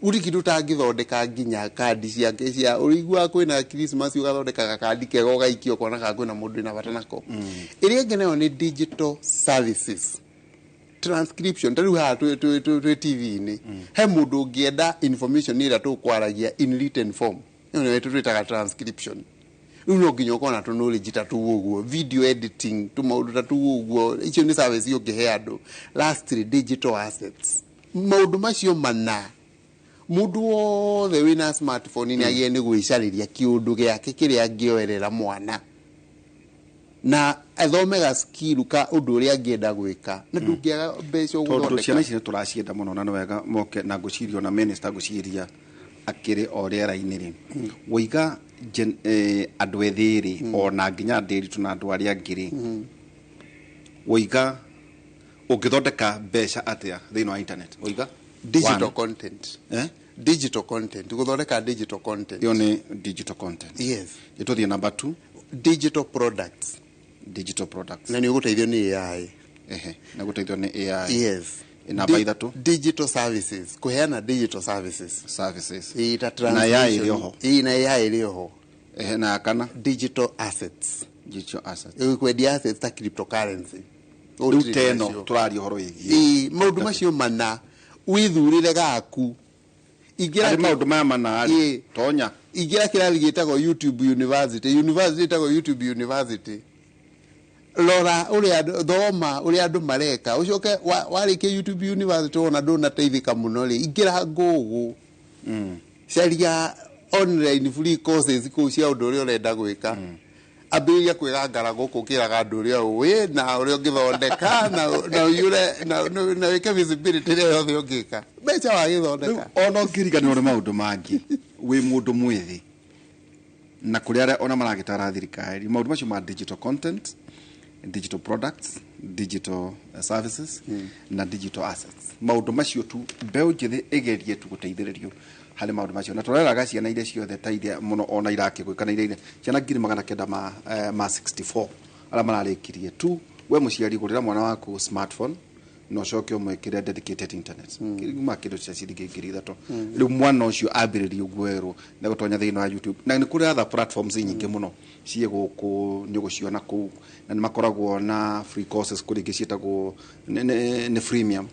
Uri kitu tangithondeka ginya kandi ciake cia urigua kwina Christmas ugathondeka kandi kego gaikio kona ka kwina mundu ina bata nako iria ngeneyo ni digital services transcription tari ha tu TV ni he mundu ngienda information ira tu kwaragia in written form ino wetu twitaga transcription uno ginyo kona tu knowledge tatu uguo video editing tu maundu tatu uguo icio ni service yo geheado lastly digital assets maundu macio mana mundu wothe wina smartphone ni agie ni gwicariria kiundu giake kiria angioerera mwana na athomega skill ka undu uria angienda gwika na ndungiaga mbeca tondu ciana ici turacienda muno na wega moke na gucirio na minister guciria akiri o riera-ini ri wiga andu ethiri ona nginya ndiritu na andu aria angiri wiga ugithondeka mbeca atia thiini wa internet wiga digital content digital content guthondeka digital content yo ni digital content yes ituthie number 2 digital products na ni uguteithio ni AI na guteithio ni AI yes namba ithatu digital services kuheana digital services ita translation na AI iliho na kana digital assets kwendia assets ta cryptocurrency uteno turario horo igi maundu macio mana withurire gaku igira maundu maya mana ari tonya igira kirathi gitagwo YouTube University itagwo YouTube University lora uria thoma uria andu mareka ucoke warikia YouTube University ona ndona teithika muno ri igira ngugu sharia online free courses ku cia undu uria urenda gwika abiria kwigangara guku kiraga andu uria uwi na uria ngithondeka na yure na wika visibility ria yothe ungika becha wa githondeka ona ngirigana uri maundu mangi wi mundu mwithi na kuria ona maragitara thirikari maundu macio ma digital content, digital products, digital services na digital assets maundu macio tu mbeu njithi igerie tu guteithiririo hali maundu macio na tureraga ciana iria ciothe taithia muno ona iraki gwikana iria ciana 900 ma 64 ala mararikirie tu we muciari gurira mwana waku smartphone no coke umwekire dedicated internet kiriguma kido cia ciringi ngiri ithatũ riu mwana ucio ambiririe ugwerwo na gutonya thiini wa YouTube na ni kuri other platforms nyingi muno cie guku ni guciona ku na ni makoragwo na free courses kuri gicietagwo ni freemium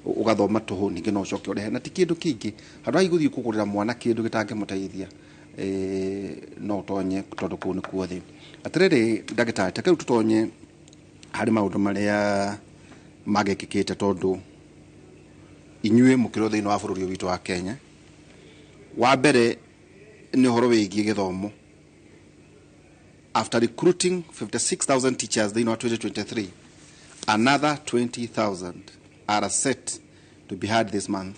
ugathoma tuhu ningi no coke urehe na ti kindu kingi handu ha iguthii kugurira mwana kindu gitangimuteithia no utonye tondu kuu ni kuothi atiriri ndagitari take tutonye hari maundu maria magekikite tondu inyue mukiro thiini wa bururi witu wa Kenya wa mbere ni horo wigie githomo after recruiting 56,000 teachers thiini wa 2023 another 20,000 are set to be had this month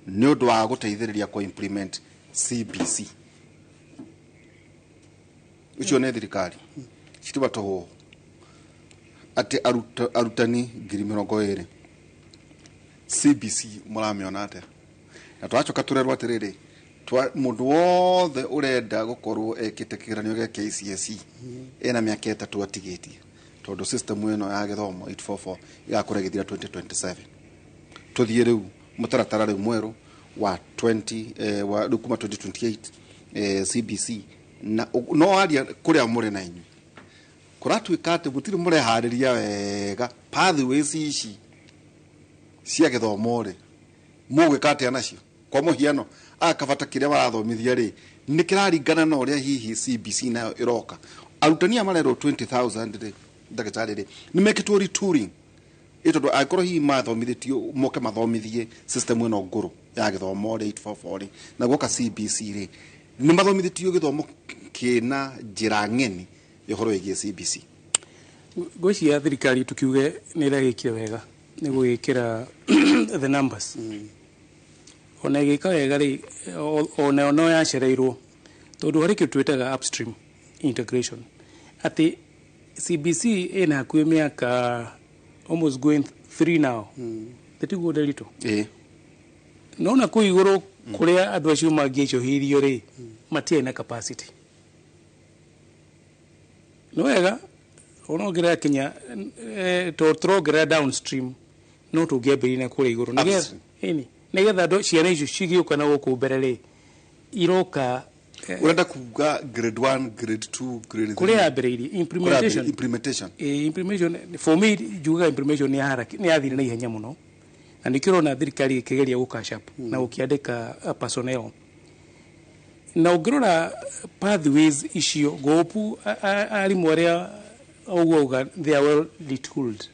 ni undu wa guteithiriria ku implement CBC ucio ne thirikari citiba toho ati arutani 2020 CBC muramiona ate na twachoka turerwa atiriri mundu wothe urenda gukorwo ekite kigeranio gya KCSE ena miaka 3 atigitie tondu system eno ya githomo 844 igakora githira 2027 tuthie riu mutaratara riu mweru wa 20 wa kuma 2028 CBC na no aria kuria muri na inyu kuratuika ati mutiri murehariria wega pathways ici cia githomo ri mugwikate anacio kwa muhiano akabata kiria barathomithia ri ni kiraringana na uria hihi CBC nayo iroka arutania marero 20,000 ri ndagitari ri ni mekitwo retooling itondo akoro hi mathomithitio moke mathomithie system eno nguru ya githomo ri 844 ri na goka CBC ri ni mathomithitio githomo kina njira ng'eni yohoro igie CBC gocia thirikari tukiuge ni iragikira wega ni gwikira the numbers ona igika wega ri ona no ya shereirwo tondu hari kitwetaga upstream integration ati CBC ina kwa miaka almost going 3 now tatigo delito nona ku iguru kuria andu acio mangicho hirio ri matie na capacity no wega ono gira Kenya to trogera downstream no to gebirina kuri iguru nigetha ndo ciana icio cigioka na guku berere iroka urenda kuga grade 1 grade 2 grade 3 kuri abiriri implementation for me juga implementation ni haraka ni athire na ihenya muno na nikiro na thirikari ikigeria gukashap na ukiandika personnel na ugirora pathways icio gopu ari moria oguga they are well retooled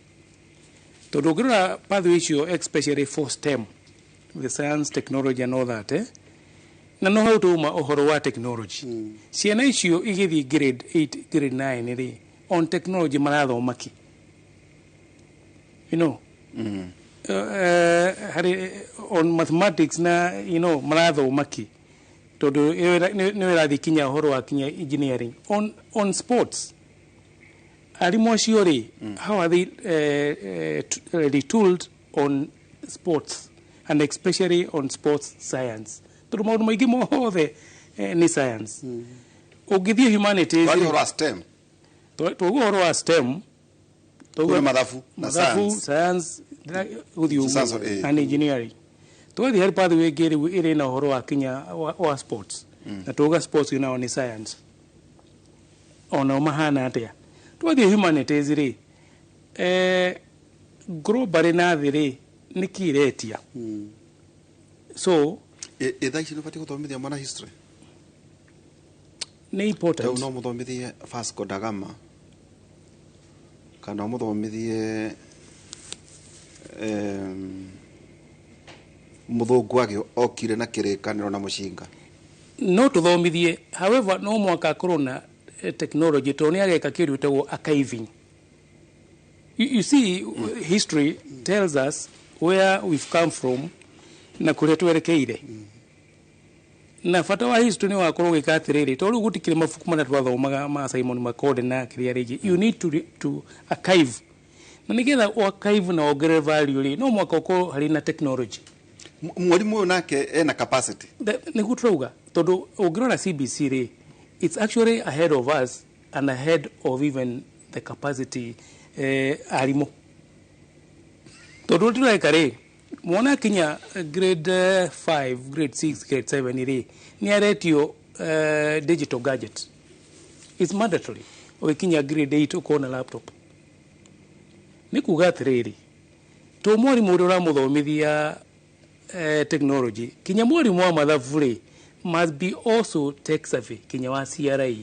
to ugirora pathways icio especially for STEM the science, technology and all that, na no how to uhoro wa technology. Ciana icio igithi grade 8, grade 9 ri on technology marathoma ki. You know. On mathematics na marathoma ki. Todo ni wirathi kinya uhoro wa kinya engineering on sports. Arimu acio ri how are they retooled on sports and especially on sports science. Todo maundu maingi mothe ni science. Ugithie humanities. Wali horo STEM. Togo horo wa STEM. Togo mathafu na science and engineering. Togo hari pathway ngiri iri na horo wa kinya wa sports. Na toga sports ina ni science. Ona mahana atia. Togo humanities ri global na thiri nikiretia. So etha ici nubati guthomithia mwana history. Ni important. No muthomithie Vasco da Gama kana muthomithie muthungu agio okire na kirikaniro na mucinga. No tuthomithie, however no mwaka corona technology to ni ageka kiru tagwo archiving. You see, history tells us where we've come from na kuria twerekeire. Na fata wa history ni wakorwo gikatiriri to ru gutikire mafuku mana twathomaga ma Simon Makode na kiria rigi. You need to archive. Na nigetha archive na ogere value ri no mwaka uko hari na technology. Mwalimu nake ena capacity. Ni gutrauga todo ogirora CBC ri it's actually ahead of us and ahead of even the capacity arimo. Todo tulaika ri mwana kinya grade 5, grade 6, grade 7 iri ni aretio digital gadget. It's mandatory. Okinya grade 8 ukona laptop. Ni kuga atiriri to mwarimu ura muthomithia technology kinya mwarimu wa mathabu ri must be also tech savvy kinya wa CRE.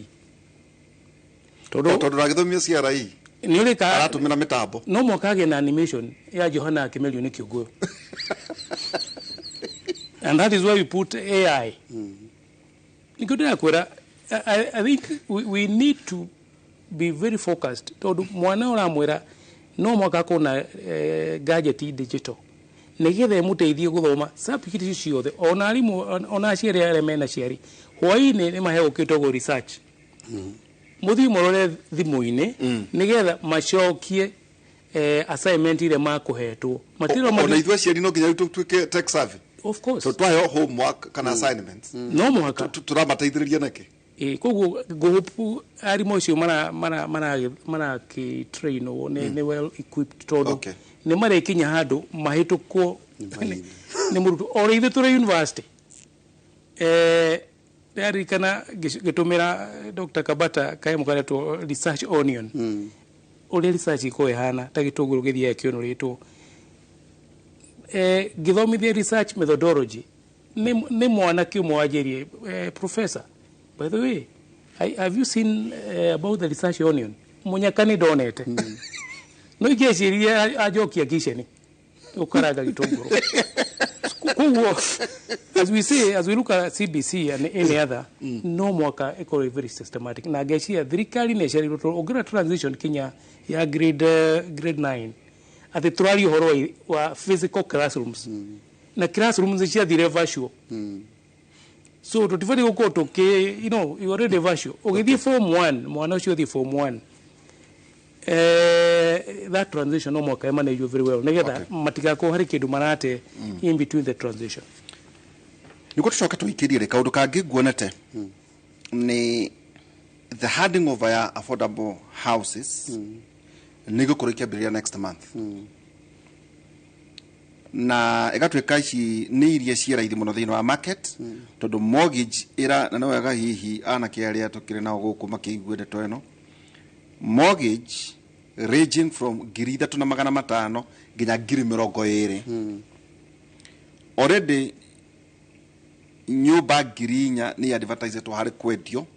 Todo ragithomio CRE ni urika aratumira mitambo no mwakage na animation ya Johana Akimelio ni Kioguyo. And that is why we put AI. Nikudira kwera I think we need to be very focused. Todo mwana uramwira no mwaka kona gadget digital. Nigethe muteithie guthoma subject ciothe ona arimu ona ciere ya mena ciari. Hwaini ni maheo kitogo research. Muthi morore thimu-ini nigetha macokie assignment ile makuhetwo matiro ona ithwe ciari no nginya tutuike tech savvy. Of course so twayo homework kana assignments no mwaka turamateithiriria nake koguo gopu arimo cio mana ki train o ne well equipped todo ne mare kinya handu mahitukwo ne murutu ore ithe ture university Dari kana gitumira Dr. Kabata kai mukare to research onion. Ore research iko ehana tagituguru githia kiono rito. Githomithia research methodology. Ne mwana kiumo ajerie professor. By the way, have you seen about the research onion? Munyakani donete. No igeciria ajokia gisheni. Ukaraga gituguru. As we look at CBC and any other, no mwaka equally very systematic. Na geshia thirikari neshari ogira transition Kenya ya grade 9 at the truly horo wa physical classrooms. Na classrooms cia dire virtual. So to tifari uko toke, you already virtual. Ogidi form 1, mwana ucio di form 1. That transition no mwaka manage you very well. Negetha matika ko hari kindu marate in between the transition. Niko tucoka tuikirie kaundu kangi guonete ni the handing over ya affordable houses nigo kurikia bilia next month. Na egatweka ici ni iria ciaraithi muno thiini wa market tondu mortgage ira na no wega hihi ana kiaria tukire na guku makiguire ndeto eno mortgage ranging from 3,500 nginya 20,000 already nyumba 4,000 ni advertise to hari kwendio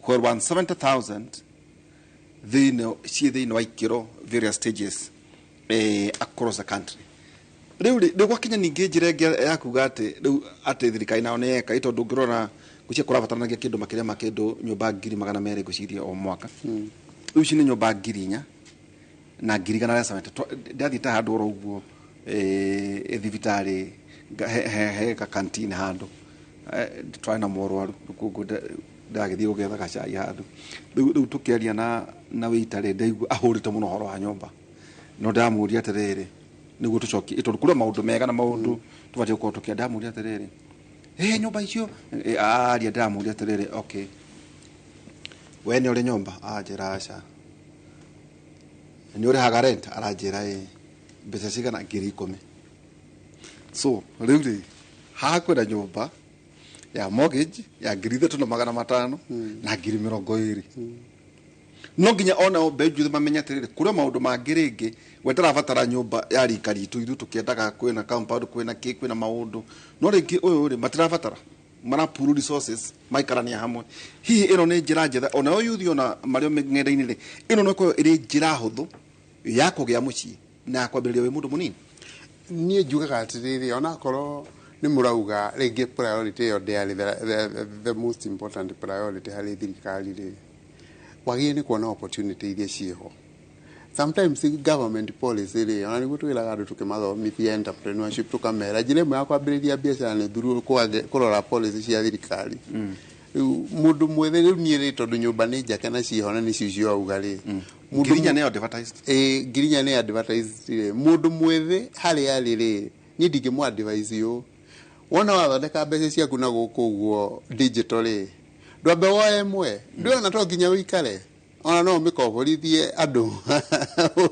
for 170,000 thiini wa ikiro various stages across the country. riu ri gwakinya ningi njira ingi ya kuga ati thirikari nao ni eka ito ndungirona gucia kurabataranagia kindu makiria ma kindu nyumba 200,000 guciria o mwaka riu ici ni nyumba 4,000 na 1,000 ndathi ta handu ro uguo thibitari he ka canteen handu twana morwaru kugu ndagithii ugetha gacai handu riu tukiaria na witare ndaigua ahurite muno horo wa nyumba no ndamuria atiriri niguo tucoki itondu kuria maundu mega na maundu tubatie gukorwo tukienda ndamuria atiriri nyumba icio aria ndamuria atiriri okay we ni uri nyumba njira aca ni uri haga rent aranjira mbeca cigana 10,000 so riu ri hakwenda nyumba ya mortgage ya 3,500 na 20,000 no nginya ona benjuthe mamenya atiriri kuria maundu mangi ringi we tarabatara nyumba ya rika ritu ithu tukiendaga kwina compound kwina kwina maundu no ringi uyu ri matirabatara mana pool resources maikarania hamwe hihi ino ni njira njetha ona yo yuthi ona mario ng'enda-ini ri ino no ko iri njira huthu ya kugia mucii na kwambiriria we mundu munini nie njugaga atiriri ona korwo ni murauga ringi priority yo ndiari the most important priority hari thirikari ri wagie ni kuona opportunity iria ciho sometimes government policy ri ona niguo twiraga andu tukimathomithia entrepreneurship tukamera njira imwe ya kwambiriria biacara ni through kurora policy cia thirikari mundu mwethe riu nie ri tondu nyumba ni njake na ciho na ni cicio auga ri Girinya ni advertised Girinya ni advertised ri mundu mwethe hari ari ri ni ndingimu advise yo wona wathondeka mbeca ciaku na guku guo digital ndwambe woe mwe ndiona to nginya uikare ona no mikoborithie andu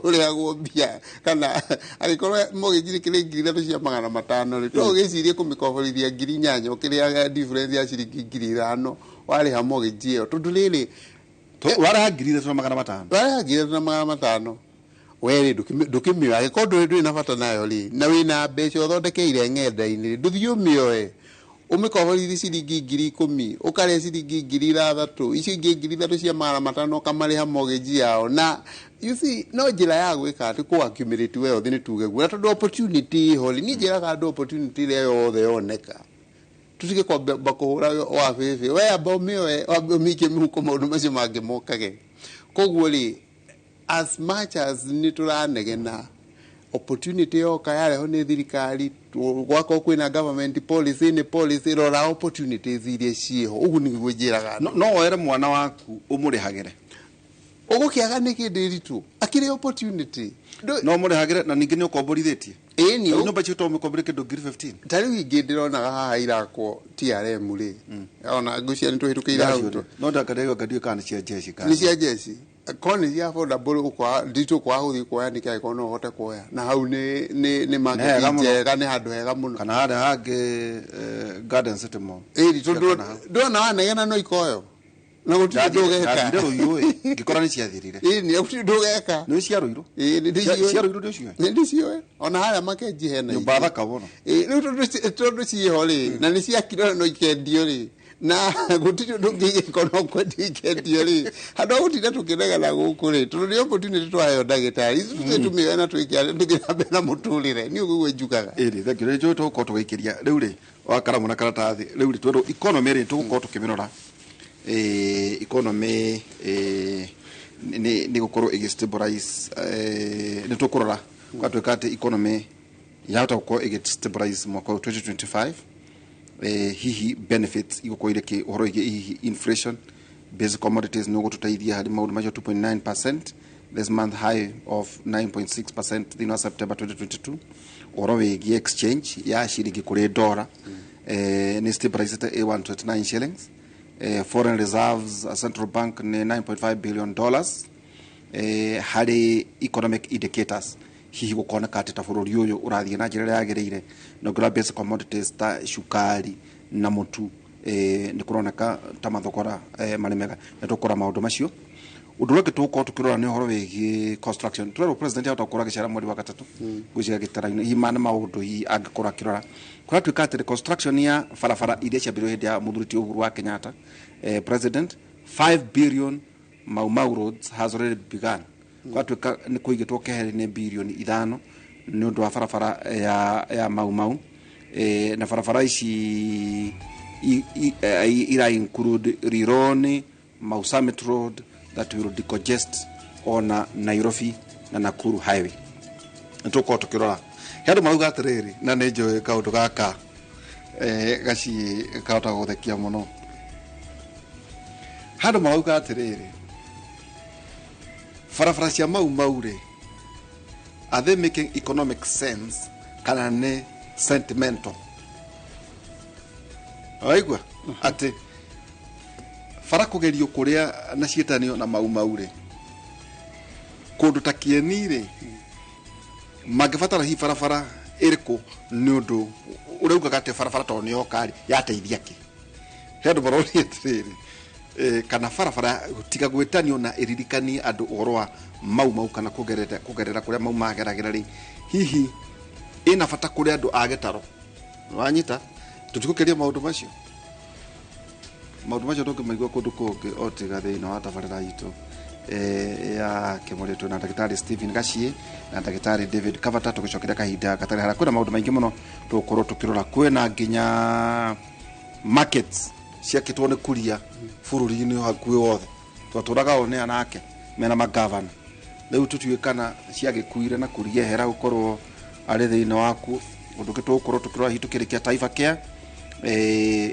uria gumbia kana agikorwo mogijiri kile ngiri 3,500 ri to gicirie kumikoborithia ngiri 8 kiria difference ya ciringi 5,000 wari ha mogijio tondu riri wara ngiri 3,500 wara ngiri 3,500 weri ndukimioya gikorwo nduri na bata nayo ri na wina mbeca uthondekeire ng'enda-ini nduthio mioe umikoborithia ciringi 10,000 ukare ciringi 3,000 icio ingi 3,000 cia 500 kamariha mortgage yao na you see no njira ya gwika ati ku accumulate wealth ni tuge guo tondu opportunity ho ni njira ga opportunity ile yothe yoneka tutige kwa bakuhura wa fefe we abomioe abomike muko maundu macio mangimokage koguo ri as much as ni turanegena opportunity yoka yareho ni thirikari gwako kwina government policy ni policy rora opportunities iria ciho ugu niguo njiraga no were mwana waku umurihagire ugukiaga ni kindiritu akiri opportunity no murihagire na ningi ni ukomborithitie ni nyumba citu umikomborire kindu 15 tari wingi ndironaga haha irako TRM ri ona ngucia ni tuhitukiira hau no ndakadego gadio kana cia jeshi kana ni cia jeshi koni ya affordable ukwa ndito kwa huthi kwa ni kai kono hote kuoya na hau ni market njega ni handu hega muno kana hada hage garden city mall tondu ndona wanegena no ikoyo na gutire ndugeka ndero yoi ngikora ni ciathirire ni gutire ndugeka ni ciaruiro ciaruiro ndio ni cio ona haya makenji hena nyumba thaka bono tondu ciho ri na ni ciakira no ikendio ri na gutire ndungige kono kwendi ikendio ri hado gutire tukinega na guku ri tondu ni opportunity twayo ndagitari icu tumiwe na twikia ndugina na mutulire ni uguo njugaga thakire jo to ko twikiria riu ri wakara muna karatathi riu ri twero economy ri tuguko tukimirora economy ni gukorwo igistabilize ni tukurora kwa twekate economy yahota gukorwo igistabilize mwaka 2025 hihi benefits igukorwo iriki uhoro igi hihi inflation basic commodities no gututaithia hari maundu macio 2.9% this month high of 9.6% thina September 2022 uhoro wigi exchange ya shiringi kuri dollar ni stabilized at 129 shillings foreign reserves a central bank ni $9.5 billion hari economic indicators hihi gukona kati ta bururi uyu urathie na njira yagireire no basic commodities ta shukari na mutu ni kuroneka ta mathokora marimega na tukora maundu macio undu reke tuko tukirora ni horo wigi construction twero president ya utakora gicara mweri wa gatatu guciga gitara-ini himana maundu hi angikora kirora kura twikatire construction ya farafara iria ciambirwo hindi ya muthuriti Uhuru wa Kenyatta president 5 billion Mau roads has already begun kwa twika ni kuigitwo keheri ni bilioni 5 nĩ ũndũ wa barabara ya Mau na barabara ici ira include Rironi, Mau Summit Road that will decongest on Nairobi na Nakuru highway. Ntuko tukirora handu marauga atiriri na nĩ njũĩ kaũndũ gaka gaci kahota gũthekia mũno. Handu marauga atiriri barabara cia Mau rĩ, are they making economic sense kana nĩ sentimental? Aigua ati fara kugerio kuria na ciĩtanio na Mau rĩ, kundu ta Kieni rĩ, magibatara hi barabara iriku nĩ ũndũ urauga ati barabara to nĩ okari yateithia ki hendu barori atiriri kana barabara tiga gwĩtanio na iririkani andu ũhoro wa Mau kana kugerera kuria Mau mageragira rĩ, hihi ina bata kuria andu agetaro wanyita tutikukeria maundu macio ndũngĩmaigua kũndũ kũngĩ o tiga thĩinĩ wa tabarĩra itũ ya kĩmũrĩtwo na ndagĩtarĩ Stephen Gachie na ndagĩtarĩ David Kavata. Tũgĩcokeria kahinda gatarĩ hara, kwĩna maũndũ maingĩ mũno tũgũkorwo tũkĩrora. Kwĩna nginya markets ciakĩtwo nĩ Kuria bũrũri-inĩ hakuhĩ wothe, twatũraga o nĩ anake mena magavana. Rĩu tũtuĩkana ciagĩkuire na Kuria hera gũkorwo arĩ thĩinĩ waku ũndũ ũngĩ tũgũkorwo tũkĩrora hitũkĩrĩkia Taifa Care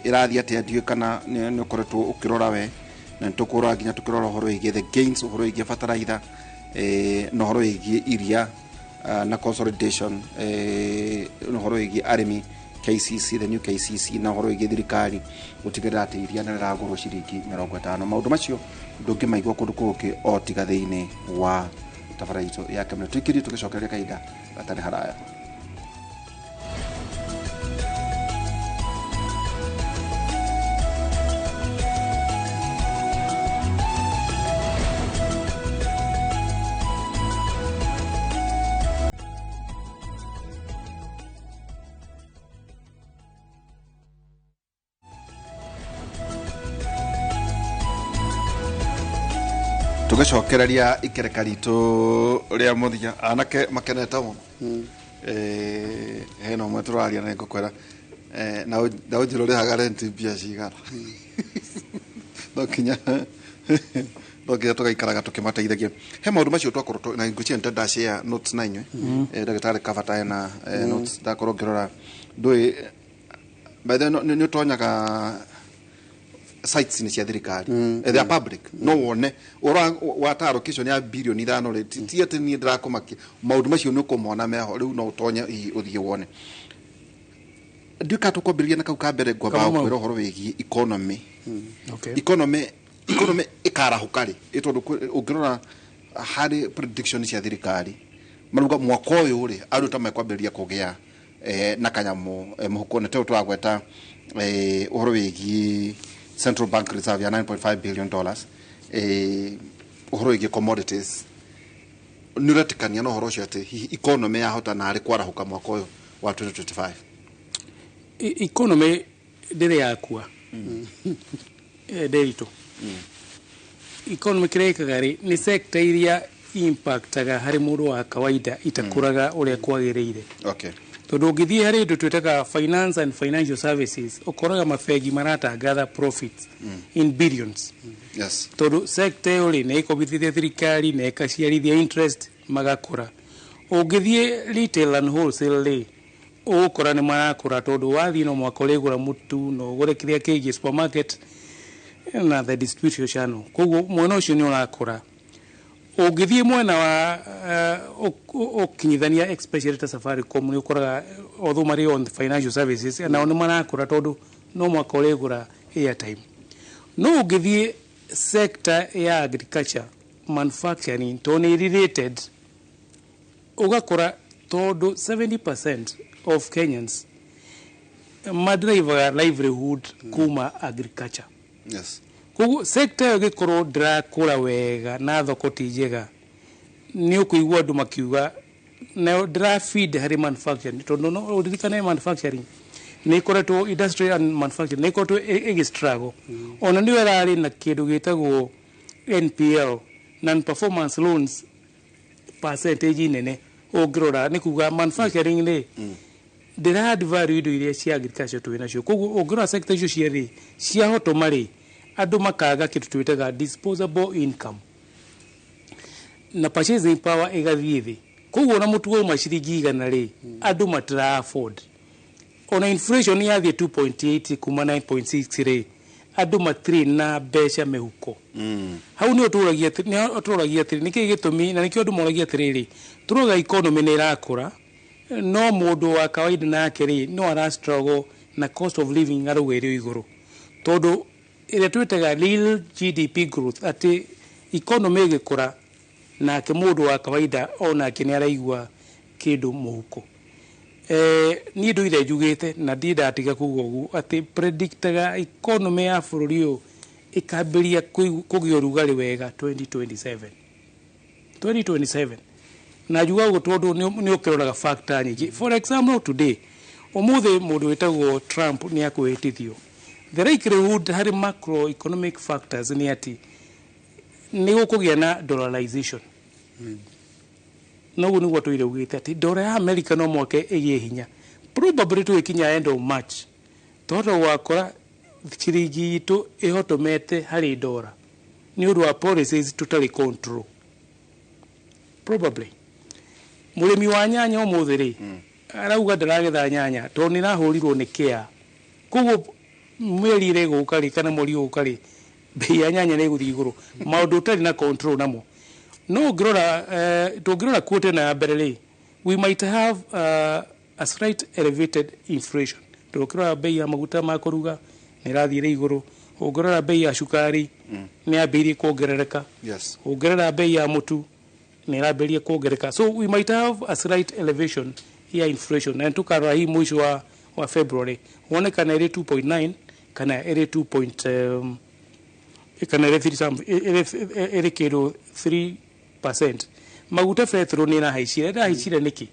irathia ati ndiwe kana nĩ ukoretwo ukirora we na tukura nginya tukirora horo wĩgie the gains horo wĩgie fertilizer no horo wĩgie iria na consolidation no horo wĩgie arimi KCC the new KCC na horo wĩgie thirikari gutigĩrĩra ati iria nĩ rĩragũrwo ciringi 50. Maũndũ macio ndũngĩmaigua kũndũ kũngĩ o tiga thĩinĩ wa tabarĩra itũ ya Kemre. Twikiri tũgĩcokereria kahinda gatarĩ haraya. Tugicokereria ikereka ritũ rĩa mũthia anake makenete mũno hena ũmwe tũraria na ngũkwĩra na ũnjĩra ũrĩhaga rent mbia cigana no nginya tũgaikaraga tũkĩmateithagia he maũndũ macio twakorwo na ngũcia ntenda share notes na inyuĩ ndagĩtarĩ Kavata na notes ndakorwo ngĩrora ndũĩ by the nĩ ũtonyaga sites ni cia thirikari they are public no wone ora wata allocation ya billion 5 rĩ ti ati ni ndirakomakia maundu macio ni ukomona meho riu no utonya uthie wone ndika tukwambĩrĩria na kau ka mbere ngwamba kwĩra ũhoro wĩgie economy economy ikarahuka rĩ itondu ũngĩrora harĩ prediction cia thirikari maruga mwaka ũyũ rĩ andũ ta mekwambĩrĩria kũgĩa na kanyamu mũhuko nĩ tũragweta ũhoro wĩgie Central Bank Reserve ya $9.5 billion uhoro igi commodities nuratikania no horo ciate economy ya hota na ari kwarahuka mwaka uyu wa 2025 economy ndire yakua derito economy kirekaga ni sector iria impactaga hari mundu wa kawaida itakuraga uria kwagĩrĩire. Okay. Tondu ngithie hari ndu twetaga finance and financial services okoraga mafegi maratangatha profits in billions. Yes. Tondu sector uri ne ikobithithia thirikari ne ikaciarithia interest magakura. Ungithie retail and wholesale ukora ni marakura tondu wathi no mwakoregura mutu no gore kiria kigi supermarket na the distribution channel. Koguo mwena ucio ni urakura. Ungithie mwena wa ukinyithania especially ta Safaricom ni ukoraga although mari on the financial services na oni marakura tondu no mwakoregura airtime. No ungithie sector ya agriculture manufacturing toni related ugakora tondu 70% of Kenyans madrive livelihood kuma agriculture. Yes. Koguo sector yo gikoro ndrakura wega na thoko tijega ni ukuigua andu makiuga na ndra feed hari manufacturing tondu no udirikane manufacturing ni koretwo industry and manufacturing ni koretwo struggle ona ni werari na kindu gitagwo NPL non performance loans percentage nene ongirora ni kuga manufacturing ni ndira add value indo iria cia agriculture twina cio koguo ongirora sector icio ciari cia hotoma ri andu makaga kitu twitaga disposable income na purchasing power igathie thi koguo na mutuo maciringi igana ri andu matira afford ona inflation yathie 2.8 kuma 9.6 ri andu matiri na mbeca mehuko hau ni oturagia atiri niki gitumi na niki andu moragia atiriri turoga economy ni irakura no mundu wa kawaida nake ri no ara struggle na cost of living arugere iguru tondu ile twitaga real GDP growth ati economy igikura na ke mundu wa kawaida ona ke ni araigua kindu muhuko ni ndu ile jugite na ndatiga kuga ugu ati predictaga economy ya bururi uyu ikabiria kugia urugari wega 2027 na juga ugu tondu ni ukiroraga factor nyingi for example today umuthi mundu witagwo Trump ni akwitithio the likelihood hari macroeconomic factors ni ati ni gukugia na dollarization no ni watu ile ugite ati dola ya America no moke igie hinya probably tu ikinya end of March toto wakora chiringi itu ihotomete hari dola ni undu wa policies totally control probably murimi wa nyanya umuthiri arauga ndaragetha nyanya to ni rahurirwo ni kia kuguo mweri ile gukari kana muri gukari bei ya nyanya ni guthii iguru maundu tari na control namo no grora quote na berele we might have a slight elevated inflation to grora bei ya maguta ma kuruga ni rathire iguru grora bei ya shukari ni abiri kuongerereka yes grora bei ya mutu ni raberia kuongereka so we might have a slight elevation here inflation and tukara hii mwisho wa February one kana ile 2.9 kana ile 2. Kana ile kilo 3% maguta fetro ni na haicire niki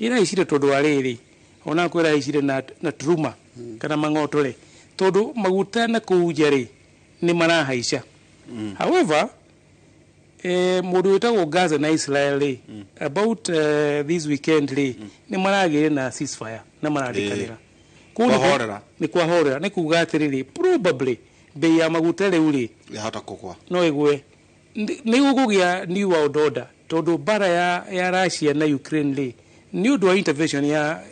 ira haicire tondu ariri ona kwira haicire na truma kana mangotore tondu maguta na kuujari ni mara haica however mundu witagwo Gaza na Israel about this weekend ni maragire na ceasefire na maradikanira ni kwahorera ni kuga atiriri probably bei ya maguta riu ri yahota kugwa no igwe ni gukugia new world order tondu bara ya Russia na Ukraine ri ni undu wa intervention ya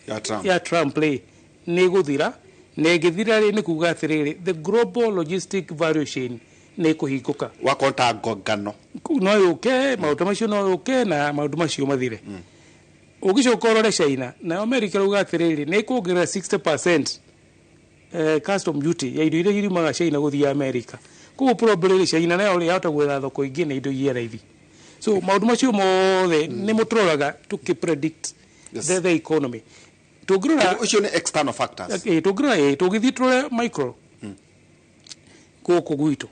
Trump ri ni guthira ne githira ri ni kuga atiriri the global logistic value chain ni kuhikuka wakonta ngongano no yuke maundu macio no yuke na maundu macio mathire ugicokorore China na America ruga atiriri ni kuongerera 60% custom duty ya indo iria irimaga China guthia America kuo probably China nayo ri hata gwetha thoko ingi na indo iria raithi so maundu macio mothe ni mutroraga tukipredict the economy tugrura ucio ni external factors tugrura tugithitore micro kugwito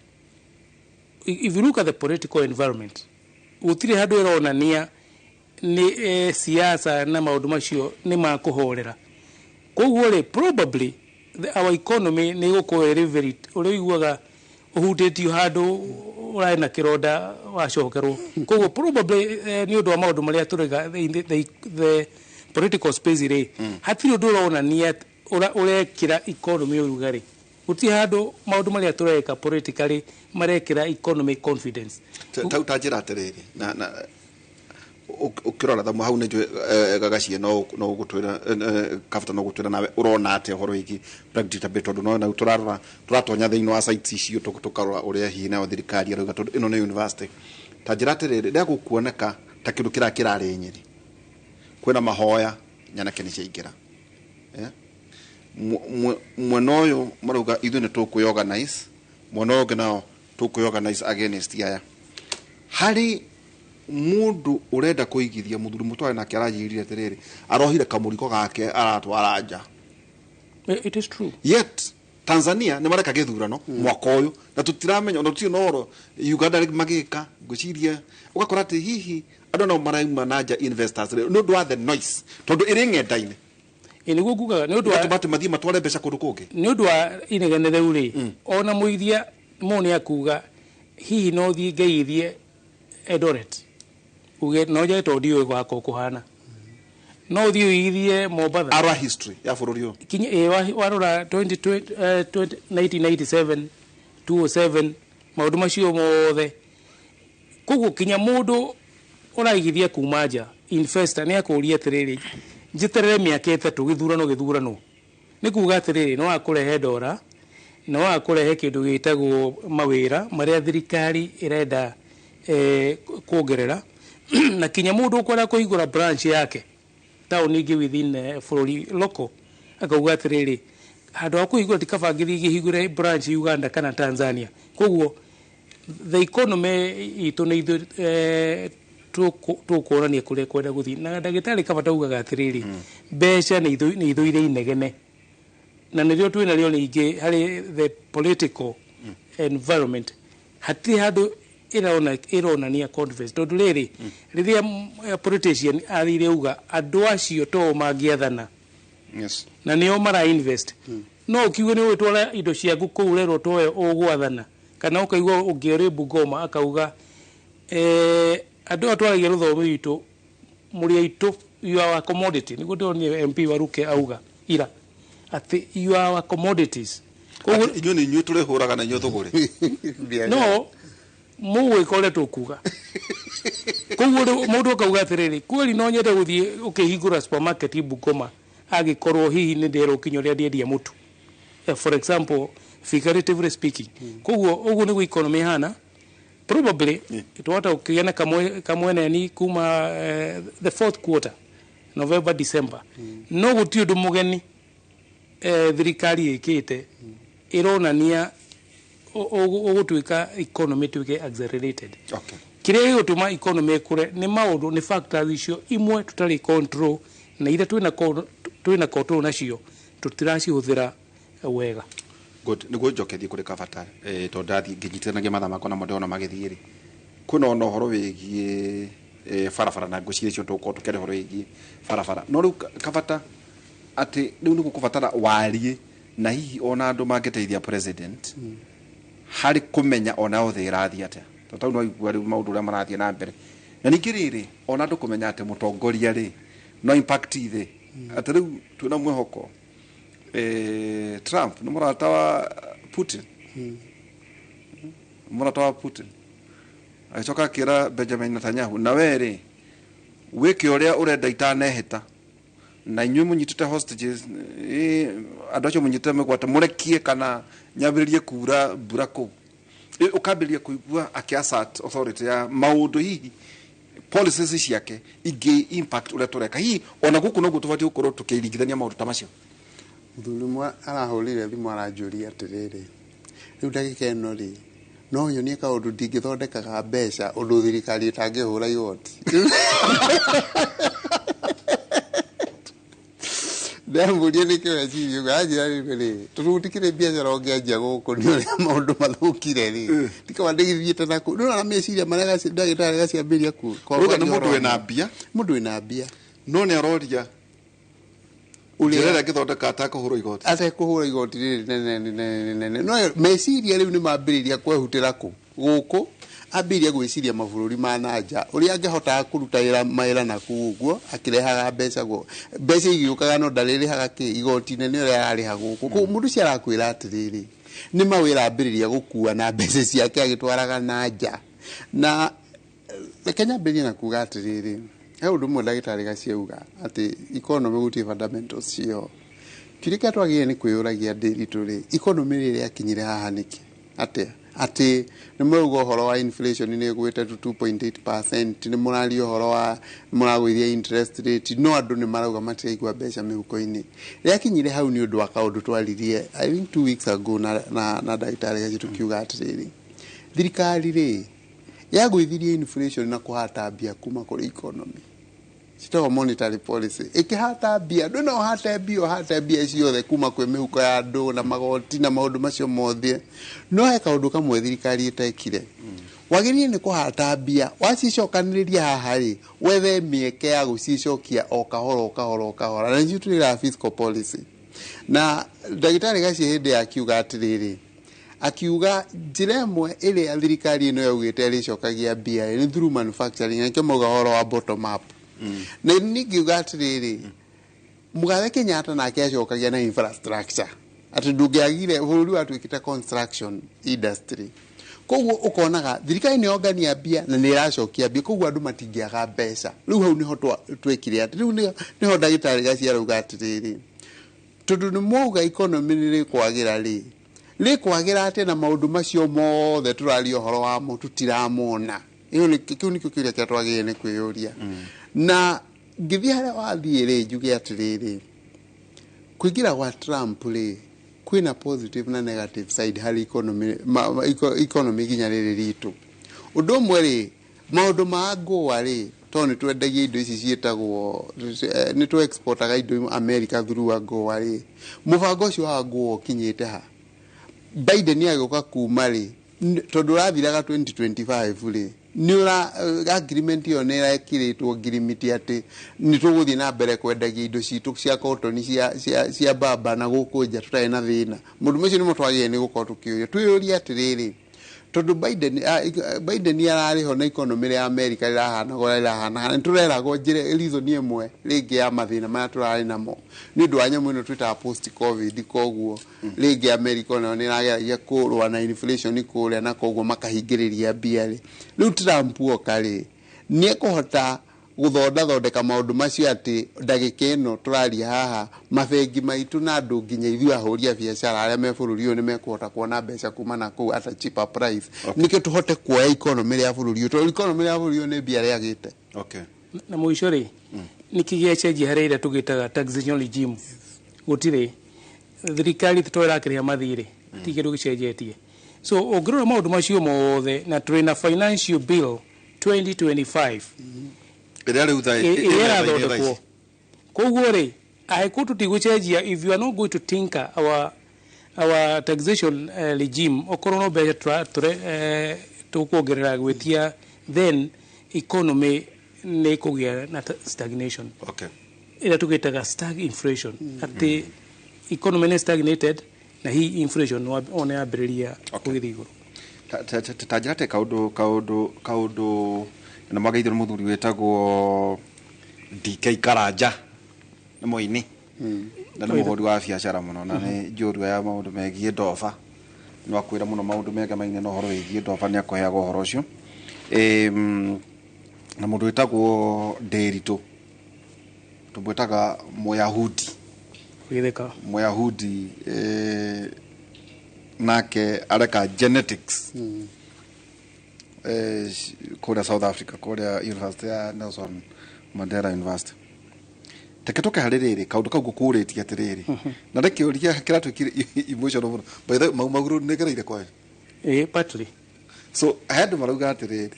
if you look at the political environment utire handu ironania ni siasa na maundu macio ni makuhorera koguo ri probably our economy ni gukorera very uriguaga uhutitio handu urai na kironda wacokerwo koguo probably ni undu wa maundu maria turiga the political space ri hatiri undu uronania urekira economy urugari uti handu maundu maria tureka politically marekira economic confidence tajira atiriri na ukirora thamu hau nijwe gagacie no gutwira kafta no gutwira nawe urona ate horo iki predictable tondu no na turatonya thiini wa sites icio tukarora uria hihi na thirikari arauga tondu ino ni university tajira atiriri ndia gukuoneka ta kindu kirari nyiri kwina mahoya nyanake ni ciaingira mwena uyu marauga ithu ni tukuorganize mwena ungi nao tukuorganize against aya hari mundu urenda kuigithia muthuri mutware na kiarajirire atiriri arohire kamuriko gake aratwara nja it is true yet Tanzania ni mareka githurano mwaka uyu na tutiramenya ona tutio noro Uganda magika nguciria ugakora ati hihi andu no maraima nanja investors no do the noise tondu iringendaine ini guguga ni undu wa tumati mathie matware mbeca kundu kungi ni undu wa inegenere uri ona muithia mone akuga hihi no thie ngeithie Eldoret uge no je to dio gwako kuhana no thiu ithie Mombasa ara history ya fururio kinye warora 1997 207 maundu macio mothe koguo kinya mundu uraigithia kumaja investor ni akuria atiriri njiterere miaka 3 githurano ni kuga atiriri no akurehe dora no akurehe kindu gitagwo mawira maria thirikari irenda kuongerera na kinya mundu ukwenda kuhingura branch yake town ingi within bururi local akauga atiriri handu ha kuhingura tikabangithi igihingure branch Uganda kana Tanzania koguo the economy itu ni tukuonania kuria kwenda guthii na ndagitari kabata ugaga atiriri mbeca ni ithuire inegene na nirio twina rio ningi hari the political environment hati handu ironania confidence tondu riri riria politician athire uga andu acio to mangiathana yes na nio mara invest no kiugo ni witwara indo ciaku kuurerwo towe ugwathana kana ukaigwa ungiori Bungoma akauga andu atwaragia ruthomo itu muri aitu you are a commodity niguo ndoni MP Waruke auga ira ati you are a commodities koguo inyo ni inyo turehuraga na inyo thuguri no muwe kole tukuga koguo mundu akauga atiriri kweli no nyende guthie ukihingura supermarket Bungoma agikorwo hihi ni ndero kinyo ria ndia mutu for example figuratively speaking koguo ugu ni economy hana probably itwata ukiona kamwe ni kuma the fourth quarter November December no gutio ndu mugeni thirikari ikite ironania ugutwika economy tuike accelerated okay kire gutuma economy kure ni maundu ni factors icio imwe tutari control na ira twina control nacio tutiracihuthira wega good niguo njokethie kuri kabata to ndathi nginyitanagia matha makwa na ndona magithiri kuna ono horo wigie farafara na ngucire cio tuko tukere horo wigie farafara no riu kabata ati riu ni gukubatara warie na hihi ona andu mangeteithia president hari kumenya ona othe irathia atia tau no igua riu maundu ria marathia na mbere na ningiriri ona andu kumenya ati mutongoria ri no impact ithe ati riu twina mwehoko Trump ni murata wa Putin murata wa Putin aicoka kira Benjamin Netanyahu na weri wiki uria urenda itaneheta na inyu munyitite hostages andu acio munyitite megwata murekie kana nyambiririe kura burako ukambiria kuigua akiasat authority ya maundu hihi policies ciake igi impact uria tureka hihi ona guku no gutubati ukorwo tukiringithania maundu ta macio Thulumwa arahurire thimu aranjuria atiriri riu ndagika ino ri no nyonie kaundu ndingithondekaga mbeca undu thirikari itangihura igoti ndamburie ni kiweciria ugaanjira ri turutikire biacara ongianjia guku ni uria maundu mathukire ri tikawandigithiete naku no na meciria maria ndagitari gaciambiria ku uga ni mundu wina mbia no ni aroria urera ngithondeka atakuhura igoti atakuhura igoti nene no meciria riu ni mambiriria kwehutira ku guku ambiria gwiciria mabũrũri ma nanja uria angehota kuruta mawĩra naku uguo akirehaga mbeca igiukaga no ndarĩrĩhaga igoti nene uria arĩha gũkũ kũu mũndũ cia arakwĩra atĩrĩrĩ ni mawĩra ambĩrĩria gũkua na mbeca ciake agĩtwaraga nanja na Kenya mbĩrĩria na kuga atĩrĩrĩ he ũndũ ũmwe ndagĩtarĩ gaciauga atĩ economy gũtirĩ fundamentals cio kĩrĩa twagĩrĩire nĩ kwĩyũragia ndĩritũ rĩ economy rĩrĩa yakinyire haha nĩkĩ ati ni murugo horo wa inflation ni gwete to 2.8% ni murario horo wa muragwithia interest rate no andu ni marauga matiraigwa mbeca mihuko-ini riakinyire hau ni undu wa kaundu twaririe I think 2 weeks ago na ndagitari gaci tukiuga atiriri thirikari ri yagwithirie inflation na kuhata bia kuma kuri economy sito monetary policy ikihata bia ndono hata bia ciothe kuma kwe mihuko ya andu na magoti na maundu macio mothe no he kaundu kamwe thirikari itekire wagirie ni kuhata bia wacicokaniriria haha ri wethe mieke ya gucicokia o kahoro na nju turira fiscal policy na ndagitari gaci hindi akiuga atiriri akiuga njira ĩmwe ĩrĩa thirikari ĩno yaugĩte ĩrĩcokagia bia ni through manufacturing na kĩmoga horo wa bottom up na ningiuga atiriri Mugabe Kenyatta nake acokagia na infrastructure ati ndungiagire bururi watwikite construction industry koguo ukonaga thirikari ni ogania bia na ni iracokia bia koguo andu matingiaga mbeca riu hau niho twekire ati riu niho ndagitari gacia ruga atiriri tondu ni mouga economy ni kwagira ri kwagira ati na maundu macio mothe turari ohoro wamo tutiramona iyo ni kiu nikio kiria kia twagire ni kwiyuria na ngithia haria wathie ri njuge atiriri kuingira gwa Trump ri kwina positive na negative side hari economy ginya riri ritu undu mwe ri maundu ma ngwa ri to ni twendagia indo ici cietagwo ni tu exportaga indo America through ngwa ri mubango ucio wa ngwa kinyite ha Biden agoka kuma ri tondu rathiraga 2025 ri ni ura agreement yo ne rakiritwo agreement ati ni tuguthie na mbere kwendagia indo citu cia cotton cia baba na gukunja tutai na thina mundu mecio ni mutwagie ni gukorwo tukiuria twiyuria atiriri tondu Biden arari ho na economy ya America irahana gora irahana tureragwo njire reason imwe ringi ya mathina maya turari namo ni ndu anyamu ino twita post covid koguo ringi America no ni rageria kurwa na inflation kuria na koguo makahingiriria biari riu Trump okari ni ekuhota guthondeka maundu macio ati ndagika ino turari haha mabengi maitu na andu nginya ithu ahuria biashara aria me bururi uyu ni mekuhota kuona mbeca kuma na ku at a cheaper price nike tuhote kuoya economy ya bururi uyu economy ya bururi uyu ni bia riagite na muico ri nikigia change hareira tugitaga taxation regime gutire thirikari twira kiria mathire tigiru gicenjetie so ongirora maundu macio mothe na twina financial bill 2025 Kogore, I go to Tiguchajia if you are not going to tinker our taxation regime or corona better to go with here, then economy nekogia not stagnation. Okay. Ila to get a stag inflation. At the economy stagnated, na hii inflation on a brilliant. Okay. Tajate kaudo na magaithira muthuri wetagwo DK Karanja na moini na ni muhori wa biashara muno na ni njorua ya maundu megie ndoba no akwira muno maundu mega maine no horo wegie ndoba ni akoheaga horo ucio na mundu wetagwo Nderito tubwetaga Moyahudi Moyahudi nake areka genetics kuria South Africa kuria University ya Nelson Mandela University teketoka hariri kaundu kau gukuriti atiriri na rekiuria kiratwikire emotional muno by the maguru negereire kwa partly so ahead maruga atiriri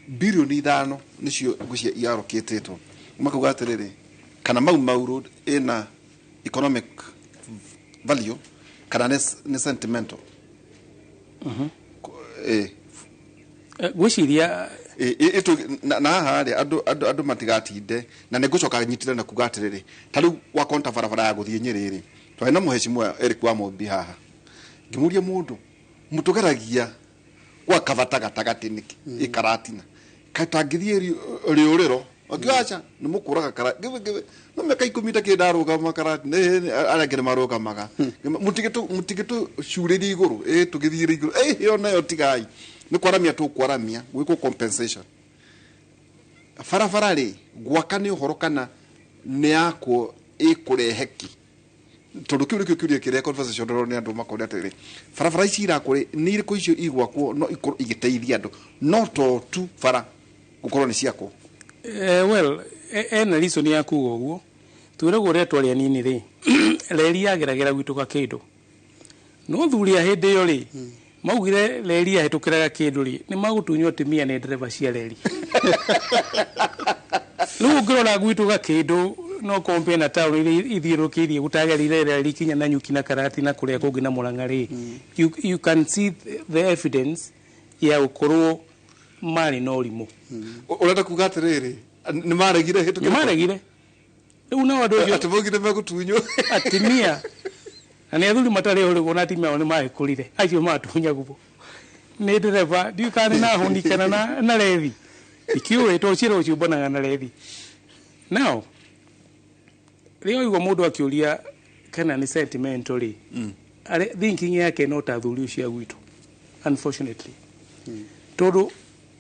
bilioni 5 nicio gucia iaroketetwo makuga atiriri kana mauru ina economic value kana ne sentimental gwiciria ito na hari andu matigatinde na ne gucoka nyitire na kugatiriri tariu wa konta barabara ya guthie Nyerere twai na muheshimwa Eric wa Mombi haha ngimuria mundu mutugaragia kwa kavataga tagatiniki ikaratina katangithie riuriro okiacha ni mukuraga kara give no meka ikumita kidaruga makarati ne aragire maruga maga mutigitu shuriri iguru tugithire iguru yo nayo tigai ni kwaramia tu kwaramia wiko compensation farafara gwaka ni uhoro kana ni yako ikureheki tondu kiuri kiuri kiria conversation ro ni andu makori atiri farafara ici irakuri ni iriko icio igwakwo no igiteithia andu no to tu fara gukorwo ni ciako well ena reason yaku oguo twiragwo retwa ria nini ri leri yageragera gwituka kindu no thuria hindi yo ri maugire leri yahitukiraga kindu ri ni magutunywo timia ni driver cia leri lu ngirora gwituka kindu no compare na town iri ithirukirie gutagerire leri kinya na nyuki na karati na kuria kungi na Murang'a ri you can see the evidence ya ukorwo mari no rimu urenda kuga atiriri ni maregire hitukire ni maregire riu na wandu ucio atibogire megutunywo atimia ani athuri matare hori gona atimia ni maekurire acio matunya gubo ni driver ndiu kana na honi kana na revi ikiwa to chiro chibona na levi now leo yuko mundu akiulia kana ni sentimentally thinking yake no tathuri ucio gwitu unfortunately todo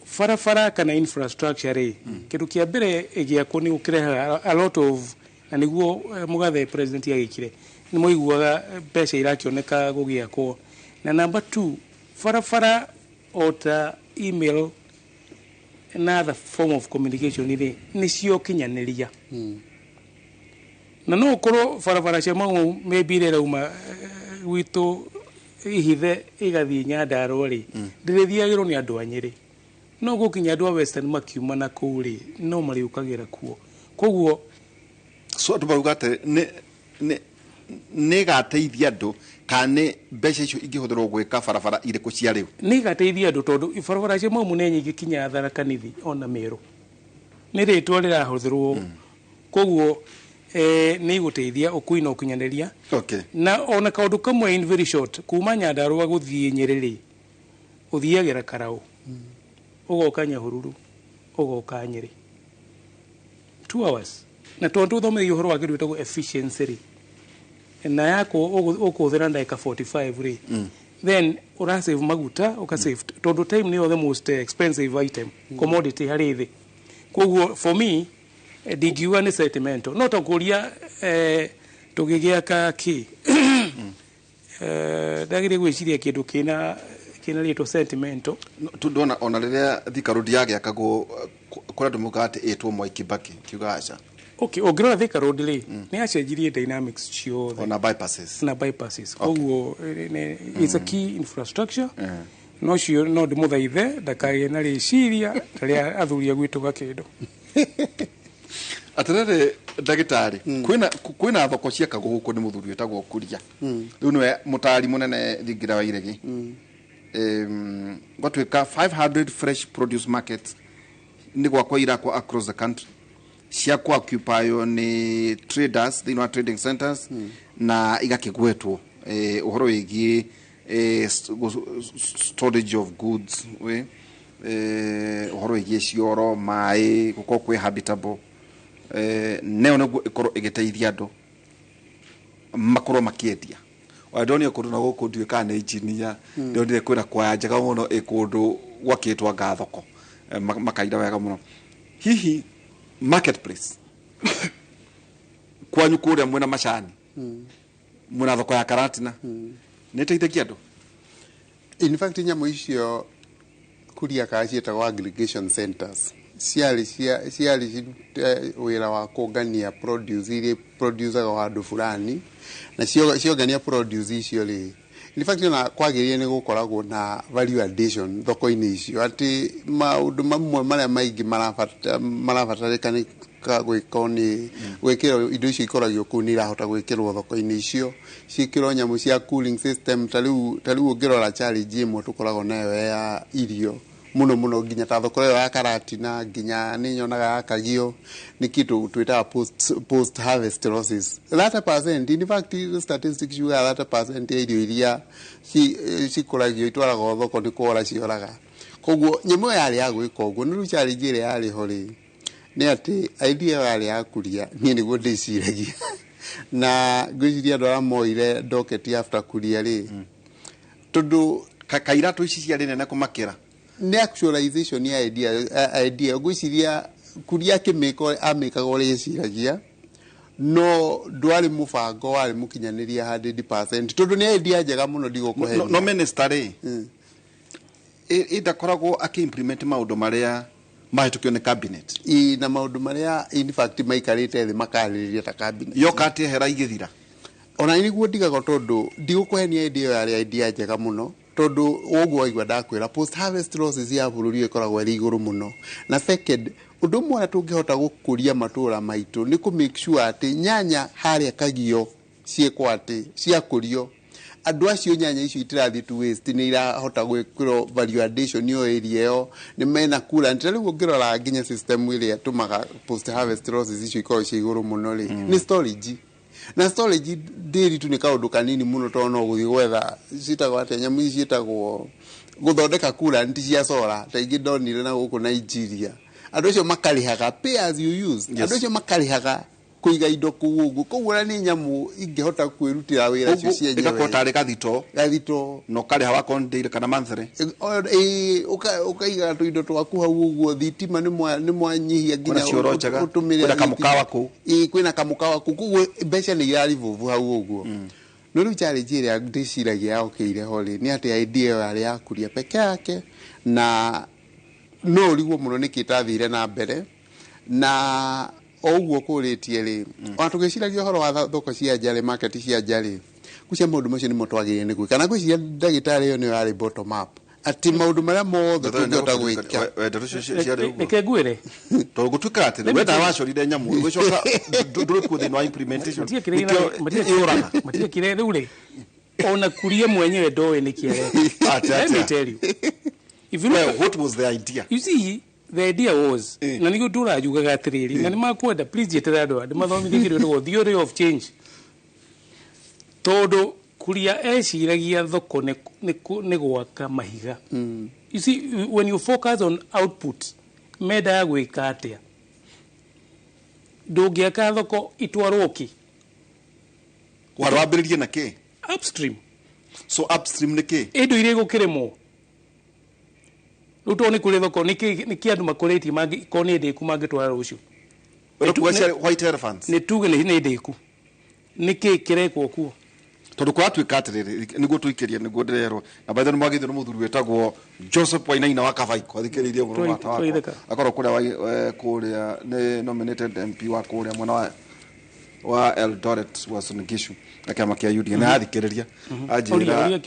farafara kana infrastructure kindu kia mbere egia kuni ukireha a lot of na niguo mugathe president yagikire ni moiguaga mbeca irakioneka gugiakwo na number 2 farafara ota email another form of communication ni cio kinyaniria na no koro farafara cia mau maybe rera uma witu ihithe igathie Nyandarua ri ndirithiagirwo ni andu anyiri no gukinya andu a Western makiuma na kuri no mariukagira kuo koguo so tubaugate ne gateithia andu kane mbeca icio ingihũthĩrwo gwĩka barabara irĩkũ cia rĩu nĩ gateithia andũ tondũ barabara cia mau nĩ nyingĩ kinya Tharaka Nithi ona Meru nĩ rĩtwa rĩrahũthĩrwo koguo nĩ igũteithia ũkui na ũkinyanĩria na ona kaũndũ kamwe in very short kuma Nyandarua gũthiĩ Nyeri ũthiagĩra Karaũ ũgoka Nyahururu ũgoka Nyeri 2 hours na tondũ thomithio ũhoro wa kĩndũ gĩtagwo efficiency na yako ukuthira ndaka 45 ri then ura save maguta uka save todo time ni the most expensive item commodity harithi koguo for me did you any sentimental not akuria tugigia ka ki dagire gwiciria kindu kina rito sentimental ndona ona riria Thika Road yake akago kora ndumugate etwo Mwai Kibaki kiugaca okay ogirora Thika Road ri ni acenjirie dynamics cio na bypasses koguo it's a key infrastructure no cio no ndimuthaithe ndakaye na riciria taria athuria gwitu gakindu atarere ndagitari kwina thoko cia kaguku ni muthuri etagwo Kuria riu niwe mutari munene thingira wa iregi gwatuika 500 fresh produce markets ni gwakwa irakwa across the country cia kwa occupy ni traders thini wa trading centers na igakigwetwo uhoro wigi storage of goods uhoro wigi cioro mai guko kwi habitable neo no ikoro igiteithia andu makoro makiedia wadonio kundu na guku nduika na engineer ndonire kwira kwa njega muno ikundu gwakitwa gathoko makaida wega muno hihi marketplace kwanyu kuria mwena Macani mwena thoko ya Karatina niteithagia andu in fact nyamo icio Kuria kacietagwo aggregation centers ciali wira wa kugania produce iria producer wa andu fulani na ciogania produce icio ri in fact na kwagirie ni gukoragwo na value addition thoko-ini icio ati maundu mamwe maria maingi marabatarikana gwikwo ni gwikirwo indo icio ikoragio kuu ni irahota gwikirwo thoko-ini icio cikirwo nyamu cia cooling system tariu ungirora challenge imwe tukoragwo nayo ya irio muno nginya ta thoko ya Karatina nginya ni nyonaga ya Kagio ni kitu twita post harvest losses that percent in fact statistics you are that percent irio iria cikoragio itwaraga thoko ni kuora cioraga koguo nyemo yari ya gwika uguo ni ru challenge ile yari hori ni ati idea yari ya Kuria ni niguo ndiciragia na gwiciria ndora moire docket after Kuria ri tondu kairatu ici ciari nene kumakira ni actualization ya idea gwiciria Kuria kimeko amekaga uri ciragia no ndwari mubango wari mukinyaniria 100% tondu ni idea njega muno ndigukuhe no minister ri idakoragwo aki-implement maundu maria mahitukio ni cabinet na maundu maria in fact maikarite thi makaririria ta cabinet yokati hera igithira ona niguo ndigaga tondu ndigukuhenia idea yari idea njega muno tondu uguo igwa ndakwira post harvest losses ya bururi ikoragwo iri iguru muno na second undu mwana tungihota gukuria matura maitu ni ku make sure ati nyanya haria Kagio ciekwa ati ciakurio andu acio nyanya icio itirathi to waste ni irahota gwikirwo value addition yo area yo ni mena kula ntiriu ngirora nginya system ile tumaga post harvest losses icio ikorwo ci iguru muno ri ni storage na storage dairy tu ni kaundu kanini muno to no guthi gwetha citagwo ate nyamu ici itagwo guthondeka kula nti cia solar ta ingi ndonire na guku Nigeria andå acio makarihaga pay as you use andå acio makarihaga kuiga indo kuugu koguo ni nyamu ingihota kwirutira wira cio cienyewe igakota ari gathito no kari hawa kondeire kana manthre ukaiga tuindo twaku hau uguo thitima ni mwanyihia nginya utumire kamukawa ku kwina kamukawa ku koguo mbeca ni irarivuvu hau uguo no riu challenge ria ndiciragia yaokeire hori ni ati idea yari yakuria peke yake na no riguo muno nikitathire na mbere na oguo kuritie ri ona tugiciragia horo wa thoko cia njari market cia njari kucia maundu macio ni motwagire ni gwika na gwiciria ndagitari yo ni yari bottom up ati maundu maria mothe tungihota gwika nike ngwire to gutuika ati wenda wacorire nyamu gwicoka nduri ku thini wa implementation matia kire riu ri ona kuria mwenyewe ndoe ni kiere let me tell you if you know what was the idea you see the idea was na nigo turajugaga atiriri na ni makwenda please jetera andu mathomithie ndo theory of change todo kuria eciragia thoko ni gwaka mahiga you see when you focus on output meda ya gwika atia ndungiaka thoko itwaroki warwambiririe na ki upstream so upstream ni ki indo ire gukiremo ruto ni kule thoko ni kiandu makoreti mangi kone de kumangitwara rucio white elephants ni tuge ni ndeku ni ki kirekwo kuo tondu kwa twika atiriri niguo twikiria niguo ndirerwo na baitha ni mwagithio muthuri wetagwo Joseph Wainaina wa Kavaiko athikiririe muno wata wako akorwo kuria ni nominated MP wa kuria mwana wa Eldoret was Ngishu na kama kia UDA na athikiriria ajira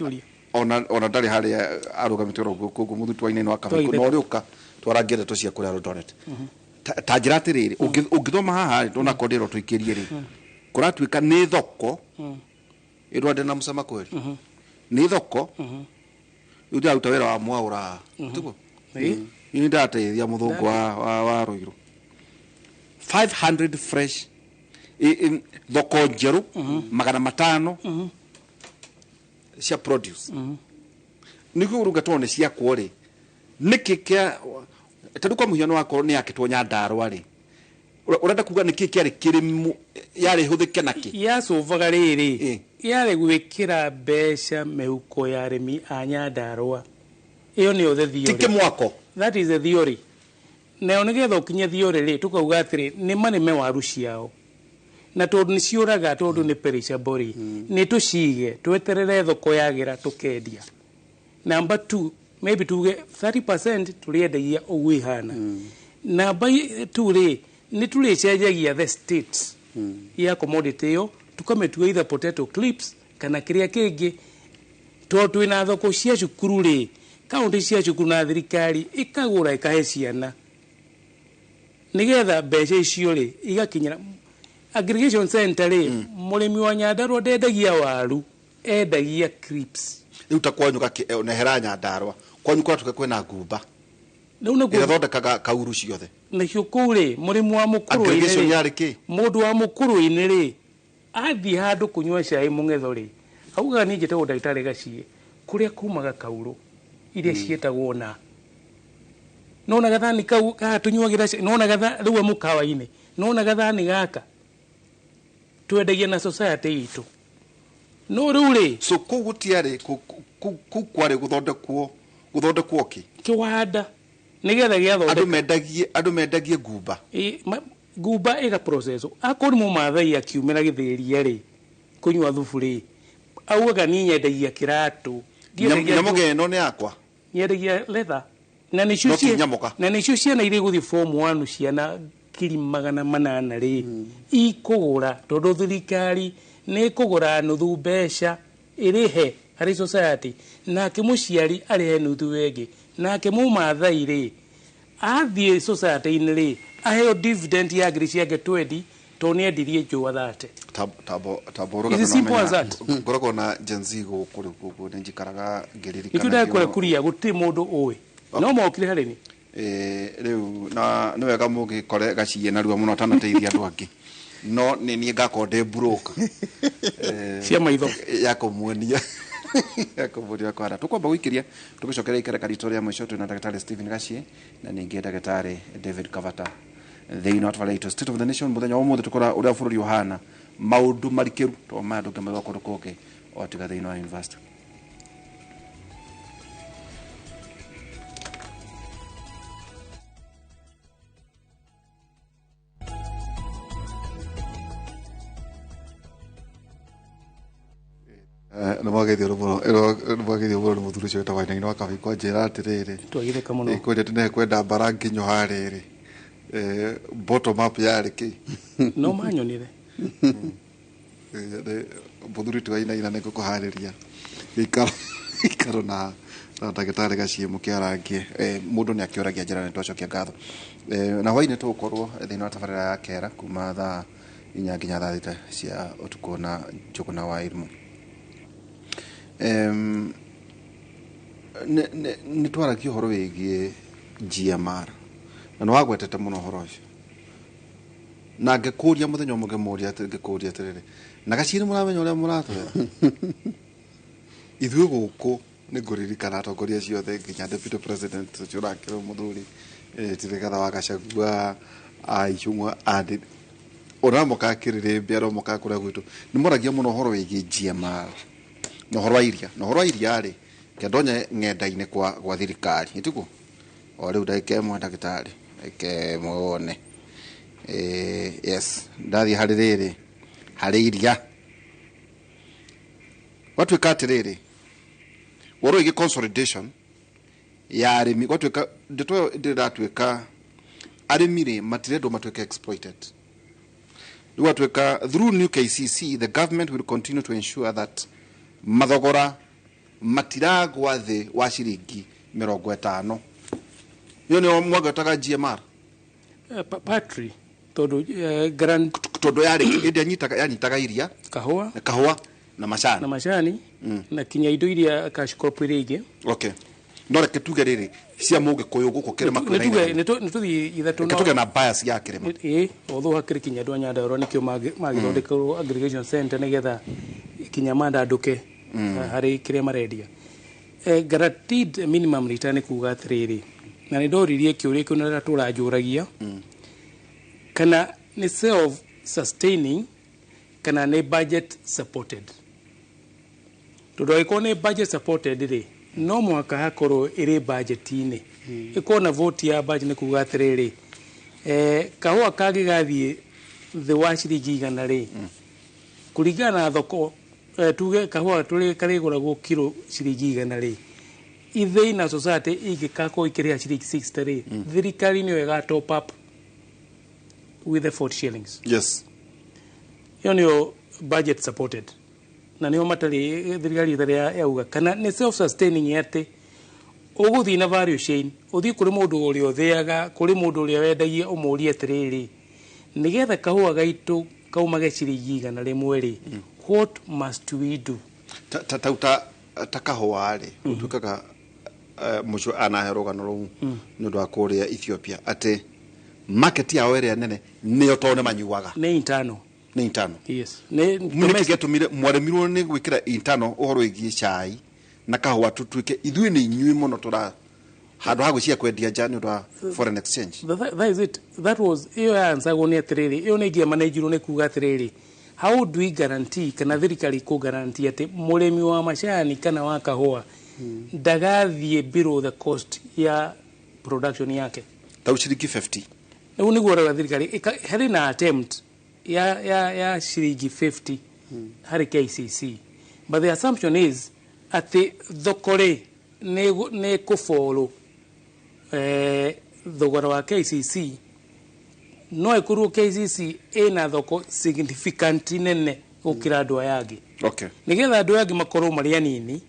ona ndari hari arugamite ro guku muthuti Wainaina wa Kavaiko no riuka twarangire to cia kuria Eldoret ta njira atiriri ungithoma haha tuna kodero twikirie ri kuratwika ni thoko irwade na musama kweli ni thoko udia utawera wa mwaura tuko ni ndate ya muthungu wa Ruiru 500 fresh in thoko njeru magana matano cia produce niko urunga tone cia kwore nikikia taduka muhiano wako ni akitwo Nyandarua ri urenda kuga niki kiari kirimu yari huthike naki ya sovaga riri yari gwikira besha mehuko ya arimi a Nyandarua iyo ni the theory tike mwako that is the theory na onegetha ukinye theory ri tukauga atiri ni mane me waru ciao na tondu ni ciuraga tondu ni perishable ni tucige tweterere thoko yagira tukendia number 2 maybe tuge 30% tuliendagia ugwihana number 2 ri ni tulicenjagia the state ya commodity yo tukametua either potato clips kana kiria kingi to twina thoko cia cukuru ri county cia cukuru na thirikari ikagura ikahe ciana nigetha mbeca icio ri igakinyira aggregation center ri murimi wa Nyandarua ndendagia waru endagia clips utakwanyu nehera Nyandarua kwanyu kwatuka kwena ngumba ira thondekaga kauru ciothe na cio kuri murimu wa mukuru aggregation yari ki mundu wa mukuru ine ri athi handu kunywa cai mungetho ri auga ni njete ndagitari gacie kuria kumaga kauru iria cietagwo na nona gathani kau tunywagira nona gatha riu mukawa-ine nona gathani gaka twendagia na society itu no riu ri so kugutiari kwari guthondekwo ki kiwanda nigetha giathondeka andu mendagie ngumba ngumba iga process akori mu mathai akiumira githĩria ri kunywa thubu ri auga ni nyendagia kiratu nyamuge no ni akwa nyendagia leather na ni cio na iri guthi form 1 ciana kiri 800 ri ikugura tondu thirikari ni kugura nuthu mbeca irihe hari society na kimuciari arihe nuthu wengi na kimu mathai ri athie society ini ri aheo dividend ya ngiri ciake 20 to ni endirie njua thate taboro ngoroko na jenzi guku njikaraga ngiriri kana nituda kore kuria guti mundu uwi no mokire hari ni riu na ni wega mugi kore gaciye na ruo muno tanateithia andu angi no ni ngakonde broker cia maitho ya kumuonia Kuvuria kwara tukwamba gwikiria tugicokeria ikere karitoria mwisho tuna daktari Stephen Gachie na ningi daktari David Kavata. They not valid state of the nation muthenya wa muthe tukora uria bururi uhana maundu marikiru to mandu ngamego kurukoke o tiga thini wa university. Na mwagethio ruboro muthuri cio tawaina ino akabi kwa njira atiriri twagire kamuno kwende tene kwenda barangi nyo hariri bottom up yari ki no manyonire muthuri tawaina ina ne ko hariria ikaro na ndagĩtarĩ Gachie mukiarangie mundu ni akioragia njira ni twacokia ngatho na hwaine tukorwo thini wa tabarĩra ya kera kuma thaa 4 nginya thaa 6 cia utuko na Njuguna wa Irimũ. Nĩ twaragia ũhoro wĩgiĩ GMR na nĩ wagwetete mũno ũhoro ũcio na ngĩkũria mũthenya ũmwe ngĩkũria atĩrĩrĩ na Gachie mũramenya ũrĩa mũratwĩra ithuĩ gũkũ nĩ ngũririkana atongoria ciothe nginya deputy president Ũrakĩrwo Mũthuri Rigathĩ wa Gachagua Icũng'wa andĩ ona mũkakĩrĩrĩ mbĩaro mũkakũrĩa gwitũ nĩ moragia mũno ũhoro wĩgiĩ GMR no horo iria ri kendonye ng'enda-inĩ kwa thirikari ituko o riu ndagĩka ĩmwe ndagĩtarĩ ke muone yes ndathi harĩ iria watuĩka atĩrĩrĩ woro igi consolidation ya arĩmi watuĩka ndĩratuĩka arĩmi rĩ matirendwo matuĩka exploited. Watuĩka through new KCC the government will continue to ensure that mathogora matiragwa thĩ wa ciringi 50. Iyo nĩ mwagataga GMR Patri todo yari ĩndĩ anyitaga iria kahũa na macani na kinya indo iria kashikopire ige. Okay, no reke tuge rĩrĩ cia mũgĩkũyũ gũkũ kĩrĩma kwĩna nĩ tuthi ithatũ no tuge na bias ya kĩrĩma although hakiri kinya andũ anyanda oro nikio magithondekerwo aggregation center nigetha kinya manda nduke hari kĩrĩa marendia guaranteed minimum return kuga atĩrĩrĩ na nĩ ndoririe kĩũria kĩu na tũranjũragia kana nĩ self sustaining kana nĩ budget supported. Tondũ ĩkorwo nĩ budget supported rĩ no mwaka hakorwo ĩrĩ budget-inĩ ĩkorwo na vote ya budget nĩ kuga atĩrĩrĩ kahũa kangĩgathiĩ thĩ wa ciringi 100 rĩ kũringana na thoko tuge kahũa tũrĩ karĩgũragwo kilo ciringi 100 rĩ ithĩi na society ingĩkakorwo ikĩrĩha ciringi 60 rĩ thirikari nĩyo ĩga top up with the 40 shillings. Yes, iyo nĩyo budget supported na nĩyo matarĩ thirikari ĩtarĩ yauga kana nĩ self sustaining atĩ ũgũthiĩ na value chain ũthiĩ kũrĩ mũndũ ũrĩa ũthĩaga kũrĩ mũndũ ũrĩa wendagia ũmũrie atĩrĩrĩ nĩgetha kahũa gaitũ kaumage ciringi 100 rĩmwe rĩ what must we do ta kahũa rĩ ũtuĩkaga mũcio anahe rũgano rũu nĩ ũndũ wa kũrĩa Ethiopia atĩ market yao ĩrĩa nene nĩyo tondũ manyuaga nĩ internal. Yes, nĩgetumire mwaremirwo nĩ gwĩkĩra internal ũhoro wĩgiĩ cai na kahũa tũtuĩke ithuĩ nĩ inyuĩ mũno tũra handũ ha gwĩcia kwendia nja nĩ ũndũ wa foreign exchange. That is it. That was iyo answer goni atĩrĩrĩ iyo nĩ ingia manejirwo nĩ kuga atĩrĩrĩ how do we guarantee kana thirikari ko guarantee atĩ mũrĩmi wa macani kana wa kahũa ndagathiĩ below the cost ya production yake ta ciringi 50. Rĩu nĩguo rĩu thirikari harĩ na attempt ya ciringi 50 harĩ KCC, but the assumption is atĩ thokore nĩ kũfollow thogora wa KCC no ĩkorwo KCC ĩna thoko significant nene gũkĩra andũ aya angĩ. Okay, nĩgetha andũ angĩ makorwo marĩ anini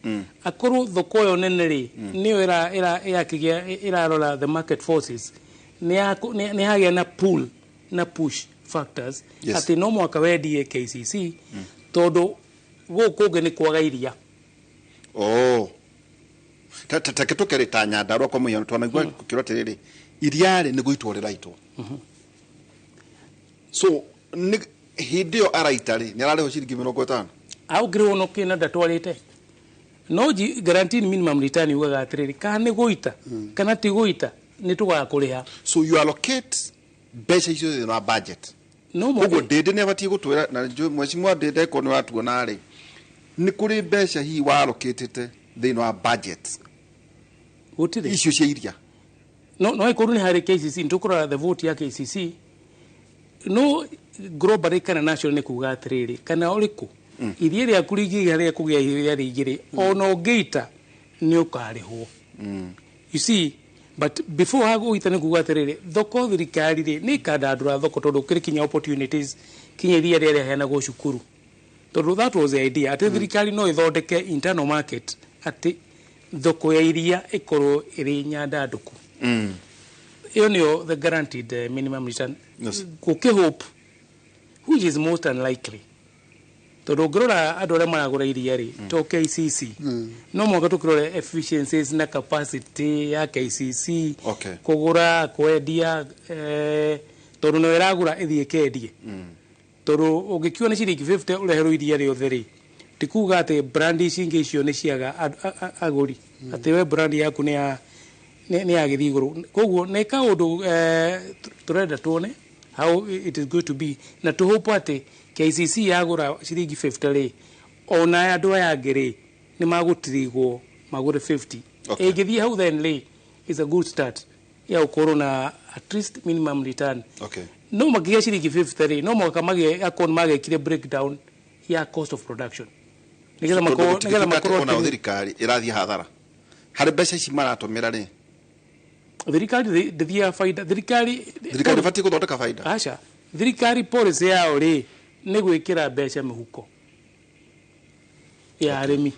akorwo thoko ĩyo nene rĩ nĩyo ĩrarora the market forces nĩ hagĩa na pull na push factors. Yes. Atĩ no mwaka wendie KCC tondũ gũkũ kũngĩ nĩ kwaga iria. Take tukere ta Nyandarua kwa mũhiano twanaigua kũkĩrwo atĩrĩrĩ iria rĩ nĩ gũitwo rĩraitwo so hĩndĩ ĩyo araita rĩ nĩ ararĩho ciringi 50 au ngĩrwo no kĩna ndatwarĩte no guaranteed minimum return ugaga atiriri kana goita kana ti goita ni tugakuriha. So you allocate mbeca icio thĩinĩ wa budget. No mo ũguo ndĩndĩ nĩ abatie gũtwĩra na mwecimu ndĩndĩ ko nĩ watuona rĩ nĩ kũrĩ mbeca hihi wa allocate thĩinĩ wa budget gutire icio cia iria. No ikorwo nĩ harĩ KCC ntukura the vote ya KCC no global kana national ni kuga atiriri kana uriku iria ria kurigi harĩa kugĩa iria rĩingĩ ono ngĩita nĩ ũkarĩhwo. You see, but before hago itane kuga atiriri thoko thirikari ri ni kadadura thoko tondu kiri kinya opportunities kinya iria rĩrĩa hena go cukuru tondu that was the idea ati thirikari no ithondeke internal market ati thoko ya iria ikorwo iri nyandanduku. Iyo nĩyo the guaranteed minimum return. Yes. Hope which is most unlikely tondu ngirora andu arĩa maragũra iria ri to KCC no mwaka tukirore efficiencies na capacity ya KCC kugura kwendia tondu no iragura ithie kendie tondu ungikiwa ni ciringi 50 ureherwo iria riothe ri tikuga ati brand icingi icio ni ciaga aguri ati we brand yaku ni ya githiguru koguo ne ka undu turenda tuone how it is going to be na to hope ati KCC yagura ciringi 50 ri ona andu aya ngiri ni magutirigwo magure 50 egithie how then ri is a good start ya ukorona at least minimum return. No magiya ciringi 50 ri no mwaka mage akon mage kire breakdown ya cost of production nigeza makoro na thirikari irathia hathara hari mbeca ici maratumira ri thirikari thia faida thirikari batie guthondeka faida. Acha thirikari policy yao ri ni gwikira mbeca mihuko ya arimi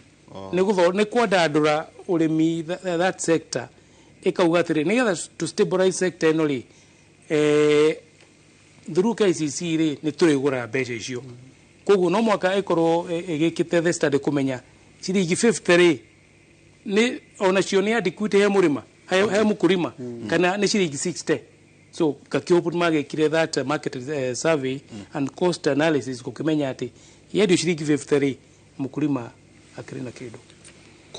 ni kwandandura urimi that sector ikauga atiri nigetha to stabilize sector ino ri through KCC ri ni turigura mbeca icio koguo no mwaka ikorwo igikite the study kumenya ciringi 50 ri ni ona cio ni adequate he murima he mukurima kana ni ciringi 60. So kakiopu magekire that market survey and cost analysis kukimenya ati yedio ciringi 50 ri mukurima akirina kido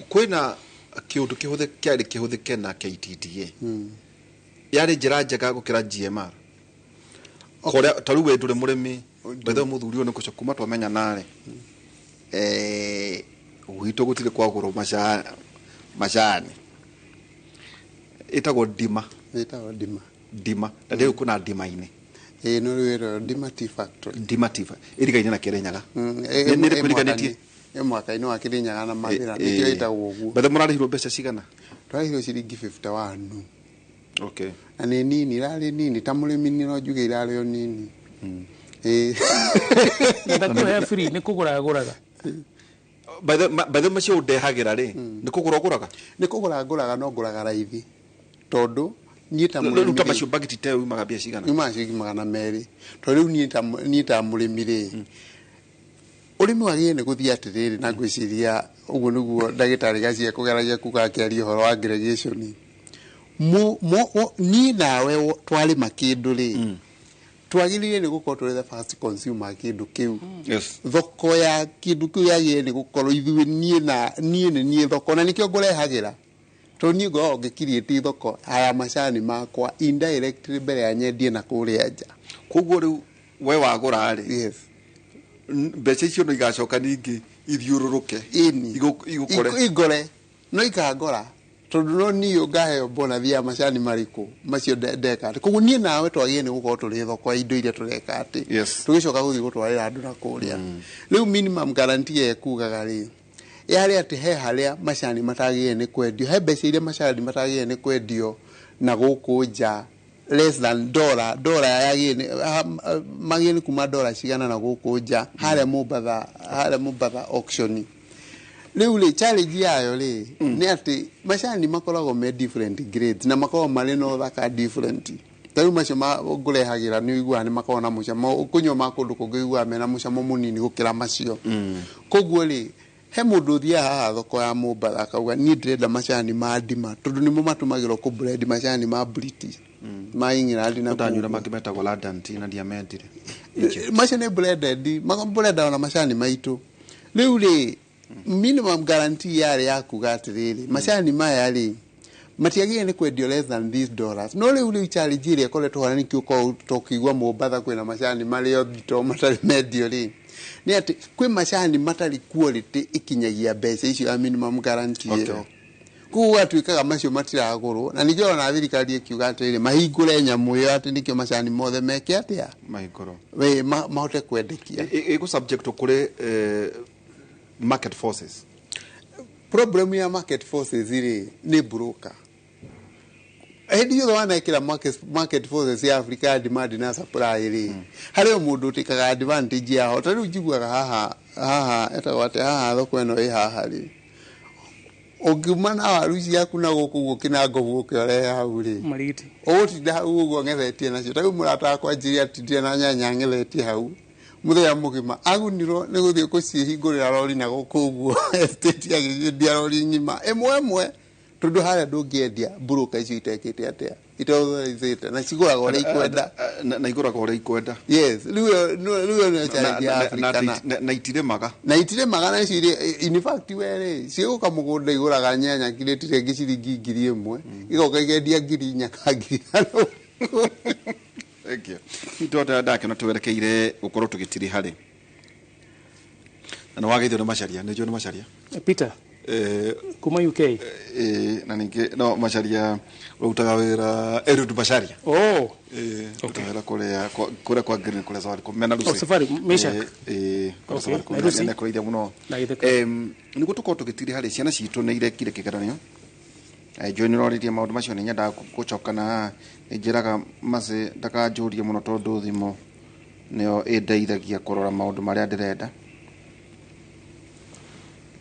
kwina kiundu kihuthike na KTDA yari njira njega gukira GMR koria taru we ndure murimi bethe muthuri one kucokuma twamenya nare gwito gutire kwaguro macani itagwo ndima na ndio kuna ndima ine no rero ndima tea factory irigaine na Kirinyaga ni kuriganitie mwaka ino wa Kirinyaga na mathira nikio itagwo uguo bethe murarihirwo mbeca cigana twahirwo ciringi 51. Na ni nini rari nini ta murimi ni no njuge irari o nini ndako ya free ni kugura bethe macio ndehagira ri ni kugura no nguraga raithi tondu ni ta murimi ruta macio bagiti te umaga bia cigana uma cigi magana meri tondu ni ta murimi ri urimi wagie ni guthia atiriri na gwiciria uguo niguo ndagitari gacie kugeragia kuga kiaria horo wa aggregation ni nawe twari makindu ri twagirire ni gukorwo turi the first consumer kindu kiu. Thoko ya kindu kiu yagie ni gukorwo ithui nie thoko na nikio ngurehagira to ni go ngikirieti thoko aya macani makwa indirectly mbere ya nyendie na kuria nja koguo riu we wagura ri mbeca icio no igacoka ningi ithiururuke igore no ikagora tondu no niyo ngaheo bona thia macani mariku macio ndeka koguo nie nawe twagie ni gukorwo turi thoko indo iria tureka ati tugicoka guthi gutwarira andu na kuria riu minimum guarantee ekugaga ri yari ati he haria macani matagie ni kwendio he mbeca iria macani matagie ni kwendio na guku nja less than dollar yagie ni magie ni kuma dollar cigana na guku nja haria Mombasa auction riu le challenge yayo ri ni ati macani makoragwo me different grades na makoragwo mari no thaka different taru macio ngurehagira ni igua ni makoragwo na mucamo kunywa makundu kungigua mena mucamo munini gukira macio koguo ri he mundu thia haha thoko ya Mombasa akauga ni ndrenda macani ma ndima tondu nimo matumagirwo ku blend macani ma British ma England na tanyura makimeta London na diamantire macani blended na macani maitu riu ri minimum guarantee yale ya kugatiriri macani maya ri matiagie ni kwendio less than $10 no riu ri challenge ri akole twara ni kiuko tokigwa Mombatha kwina macani mario thito matari medio ri ni ati kwi macani matari quality ikinyagia mbeca icio ya minimum guarantee ro ku atuikaga macio matiragurwo na nikio na thirikari ikiuga atiri mahingure nyamu yo ati nikio macani mothe meke atia mahinguro we mahote kwendekia iko subject kuri market forces. Problem ya market forces iri ni broker. Hedi yo wana ikira market forces ya Africa demand na supply iri. Hale mundu tikaga advantage ya hotaru jigwaga haha eta wate haha thoko eno i haha ri. Ogimana waruci yaku na guku kina ngobu kiore hau ri. Mariti. Otinda uguo ngethetie nacio. Tagu murata kwa njiri atindie na nyanya ngethetie hau. Muthea mugima aguniro ni guthie kucihingurira rori na gukuguo estate agiendia rori ngima emwe tondu haria ndungiendia broker icio itekete atia itothite na ciguraga ore ikwenda na iguraga ore ikwenda. Yes riu no challenge ya Africa na itiremaga na icio in fact were ciguka mugunda iguraga nyanya kiretire ngiciringi 1,000 igoka igendia 4,000 Thank you. Nitota ndake no twerekeire gukorwo tugitiri hari. Na wageithio na macharia, ne jo na macharia. Peter. Kuma UK. Na ninge no macharia utaga wira Erud Macharia. Oh. Utaga kule kwa green kule zawadi kwa mena lusi. Safari mesha. Kwa zawadi kwa mena kwa ida muno. Niko tuko tugitiri hari ciana citu ne ire kire kigaranyo. Join rori maundu macio ni nyenda gucokana njiraga mase ndakanjurie muno tondu thimo nio indeithagia kurora maundu maria ndirenda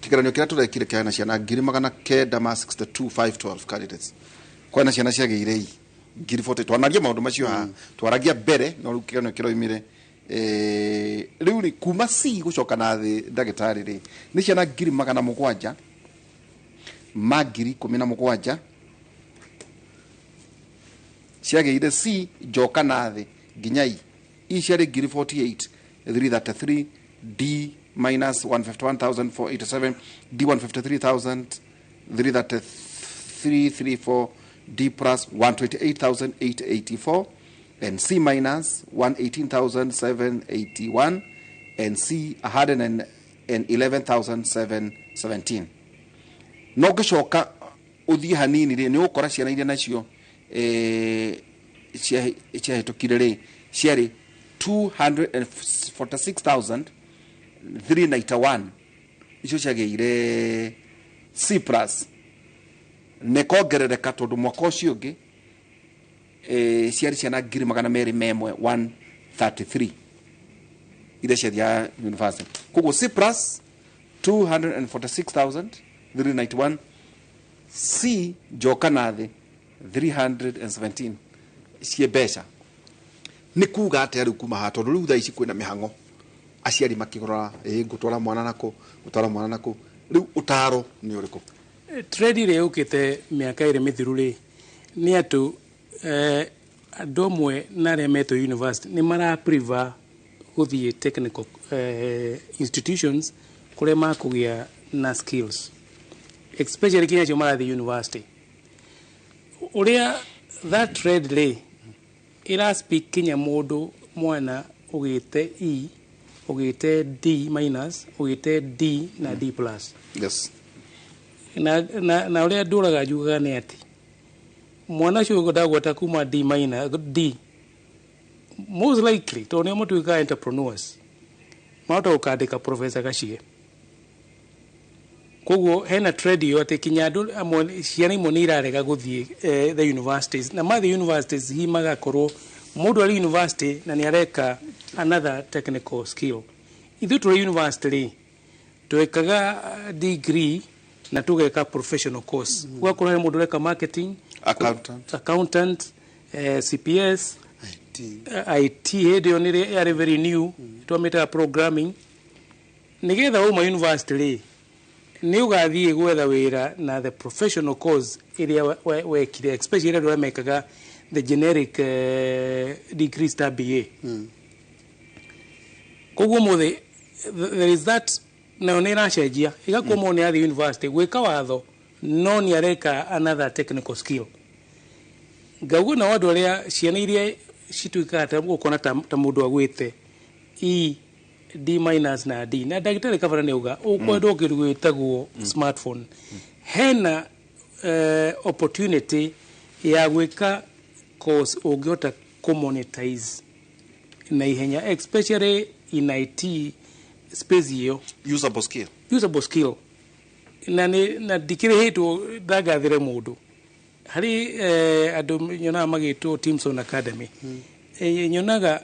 kigeranio kiria turekire kiana ciana 962,512 candidates kwena ciana ciageire 40 twanaria maundu macio ha twaragia mbere no kigeranio kiroimire riu ni kuma si gucokana thi ndagitari ri ni ciana 700,000 magiri 17 ciageire C joka nathi ginyai iciari 48 333 D minus 151,487 D 153,334 D plus 128,884 and C minus 118,781 and C 111,717 no gishoka uthie hanini ri ni ukora ciana iria nacio ciahetũkire rĩ ciarĩ 246,391 icio ciageire C plus nekongerereka tondũ mwaka ũcio ũngĩ ciarĩ ciana 2,133 iria ciathia university koguo C plus 246,391 C joka nathi 317 cie mbeca ni kuga ati ari kuma ha tondu riu tha ici kwina mihango aciari makigora ngutwara mwana nako riu utaro ni uriku trade ire ukite miaka ire mithiru ri ni atu andomwe na remeto university ni mara prefer guthie technical institutions kure makugia na skills especially kinya cio marathi university uria that trade lay ira speak kinya mundu mwana ugite E ugite D minus ugite D na D plus. Yes. Na uria nduraga njugaga ni ati mwana cio ndagwata kuma D minus D most likely to ne mutuika entrepreneurs mauta ukandika professor Gacie koguo hena trade yo ati kinya andu amwe ciana imwe ni irarega guthie the universities na the universities hi magakorwo mundu ari university na ni areka another technical skill ithu turi university twekaga degree na tugeka professional course gwakora mundu reka marketing accountant CPS IT hedio ni are very new twameta programming nigetha uma university ni ugathie gwetha wira na the professional course iria wekire especially ria mekaga the generic degree star BA koguo muthe there is that na ne racenjia igakuo mo ne athi university gwika watho no ni areka another technical skill gagu na wadu aria ciana iria cituikata gukona ta mundu agwite D- na D na ndagitari kavara ne uga ukwenda gwitagwo smartphone hena opportunity ya gwika course ungiota kumonetize na ihenya especially in IT space hiyo usable skill na dikire hitu dagathire mundu hari andu nyona magitwo Teamson Academy nyonaga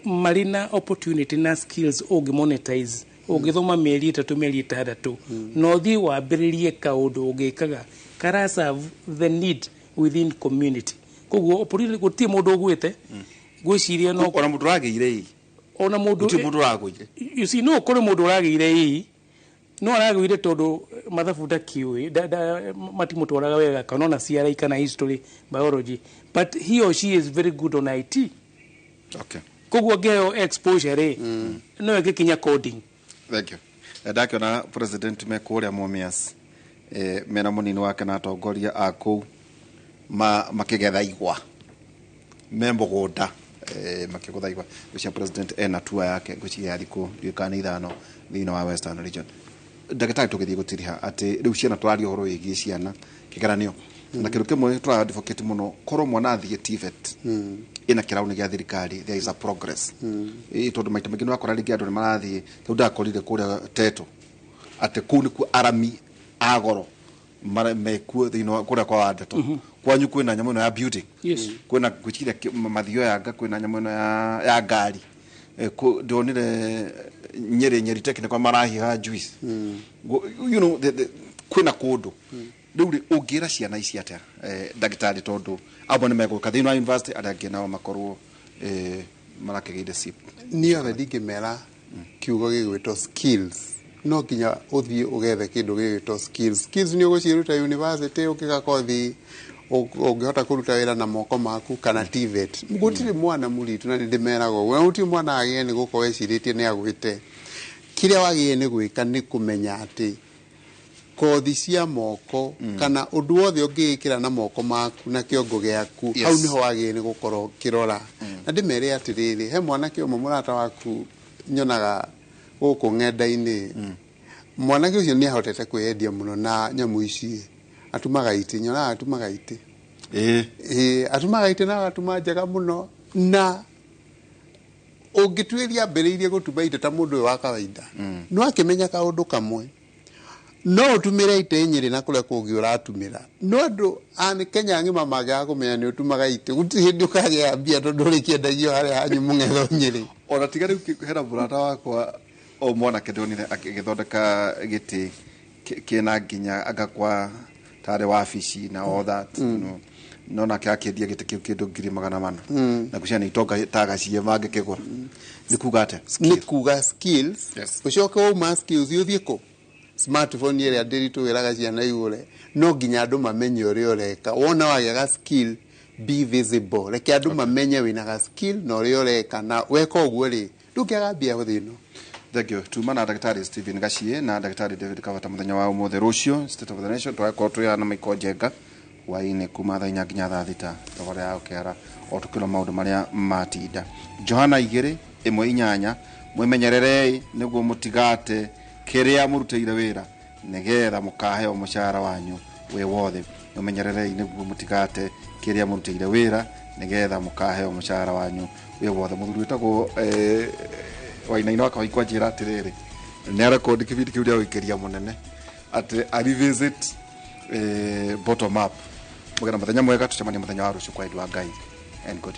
marina opportunity na skills monetize ugithoma mieri 3 mieri 6 no thi wambiririe kaundu ugikaga kara serve the need within community koguo opportunity gutie mundu ugwite gwiciria no ona mundu rageire ona mundu ragwire you see no kore mundu rageire no aragwire tondu mathabu ndakiui matimutwaraga wega kanona CRE kana history biology but he or she is very good on IT. Okay. Koguo geo exposure no gikinya coding. Thank you. Ndakiona president mekuria Mumias mena munini wake na atongoria aku makigetha igwa membogoda makigutha igwa gucia president ena tour yake gucia yariko ndikana ithano thina wa Western Region. Ndagitari tugithie gutiriha ati riu ciana twario horo wigi ciana kigeranio na kiru kimwe twa advocate muno koro mwana thie TVET ina kirauni gya thirikari there is a progress tondu maita mangĩ wakora ringi andu ni marathie tondu ndakorire kuria teto ati kuu ni ku arami agoro mekuo thino kuria kwa wandeto kwanyu kwina nyamu ino ya building kwina guciria mathio yanga kwina nyamu ino ya ngari ndonire nyeri technical marahi ha juice you know kwina kundu riu ungira ciana ici atia ndagitari tondu abo ni meguka thino university arangi nao makorwo marakegeire sip ni ore ndingimera kiugo gigwitwo skills no kinya uthie ugethe kindu gigwitwo skills ni uguciruta university ukiga kothi ungihota kuruta wira na moko maku kana TVET gutiri mwana muritu na ndimeraga we uti mwana agie ni guko weciritie ni agwite kiria wagie ni gwika ni kumenya ati kothi cia moko kana undu wothe ungikira na moko maku na kiongo giaku hau niho wagie ni gukorwo kirora na ndimere atiriri he mwana kio murata waku nyonaga guku ng'enda-ini mwana kio ni ahotete kweyendia muno na nyamu ici atumaga iti nyona atumaga iti atumaga iti na atuma njega muno na ungitwiria mberiirie gutuma iti ta mundu wa kawaida no akimenya kaundu kamwe no utumire ite nyiri na kule kugi uratumira no andu ani Kenya ngima maga kumenya ni utumaga ite guti hindi ukage ambia tondu ri kiendagio hari hanyu mungetho nyiri ona tiga riu hera burata wakwa o mwana kedonire akigithondeka giti kina nginya agakwa tare wabici na all that you know no na kiakendia gite kiu kindu 400 na kucia ni itonga tagacie mange kigura ni kuga skills ucoke o ma skills uthie ko smartphone ire ndiritu wiraga ciana igure no nginya andu mamenye uria ureka wona wagega skill be visible reke andu mamenye wina skill no uria ureka na weka uguo ri ndukiagambia guthino. Thank you. Tumana Daktari Stephen Gachie na Daktari David Kavata muthenya wa umuthe rucio State of the Nation twako tuyana maiko jenga waine kuma tha nginya tha thita togore ya ukera otukira maundu maria matinda Johana 2:8 mwimenyererei niguo mutigate kiria muruteire wira nigetha mukahe umushara wanyu we wothe mumenyererei niguo mutigate kiria muruteire wira nigetha mukahe umushara wanyu we wothe muthuri witagwo waina ino akaikwa njira atiriri ni arekondi kibindi kiu ria wikeria munene ati a revisit bottom up mugena muthenya mwega tucemania muthenya wa rucio kwa Edwa Ngai and good.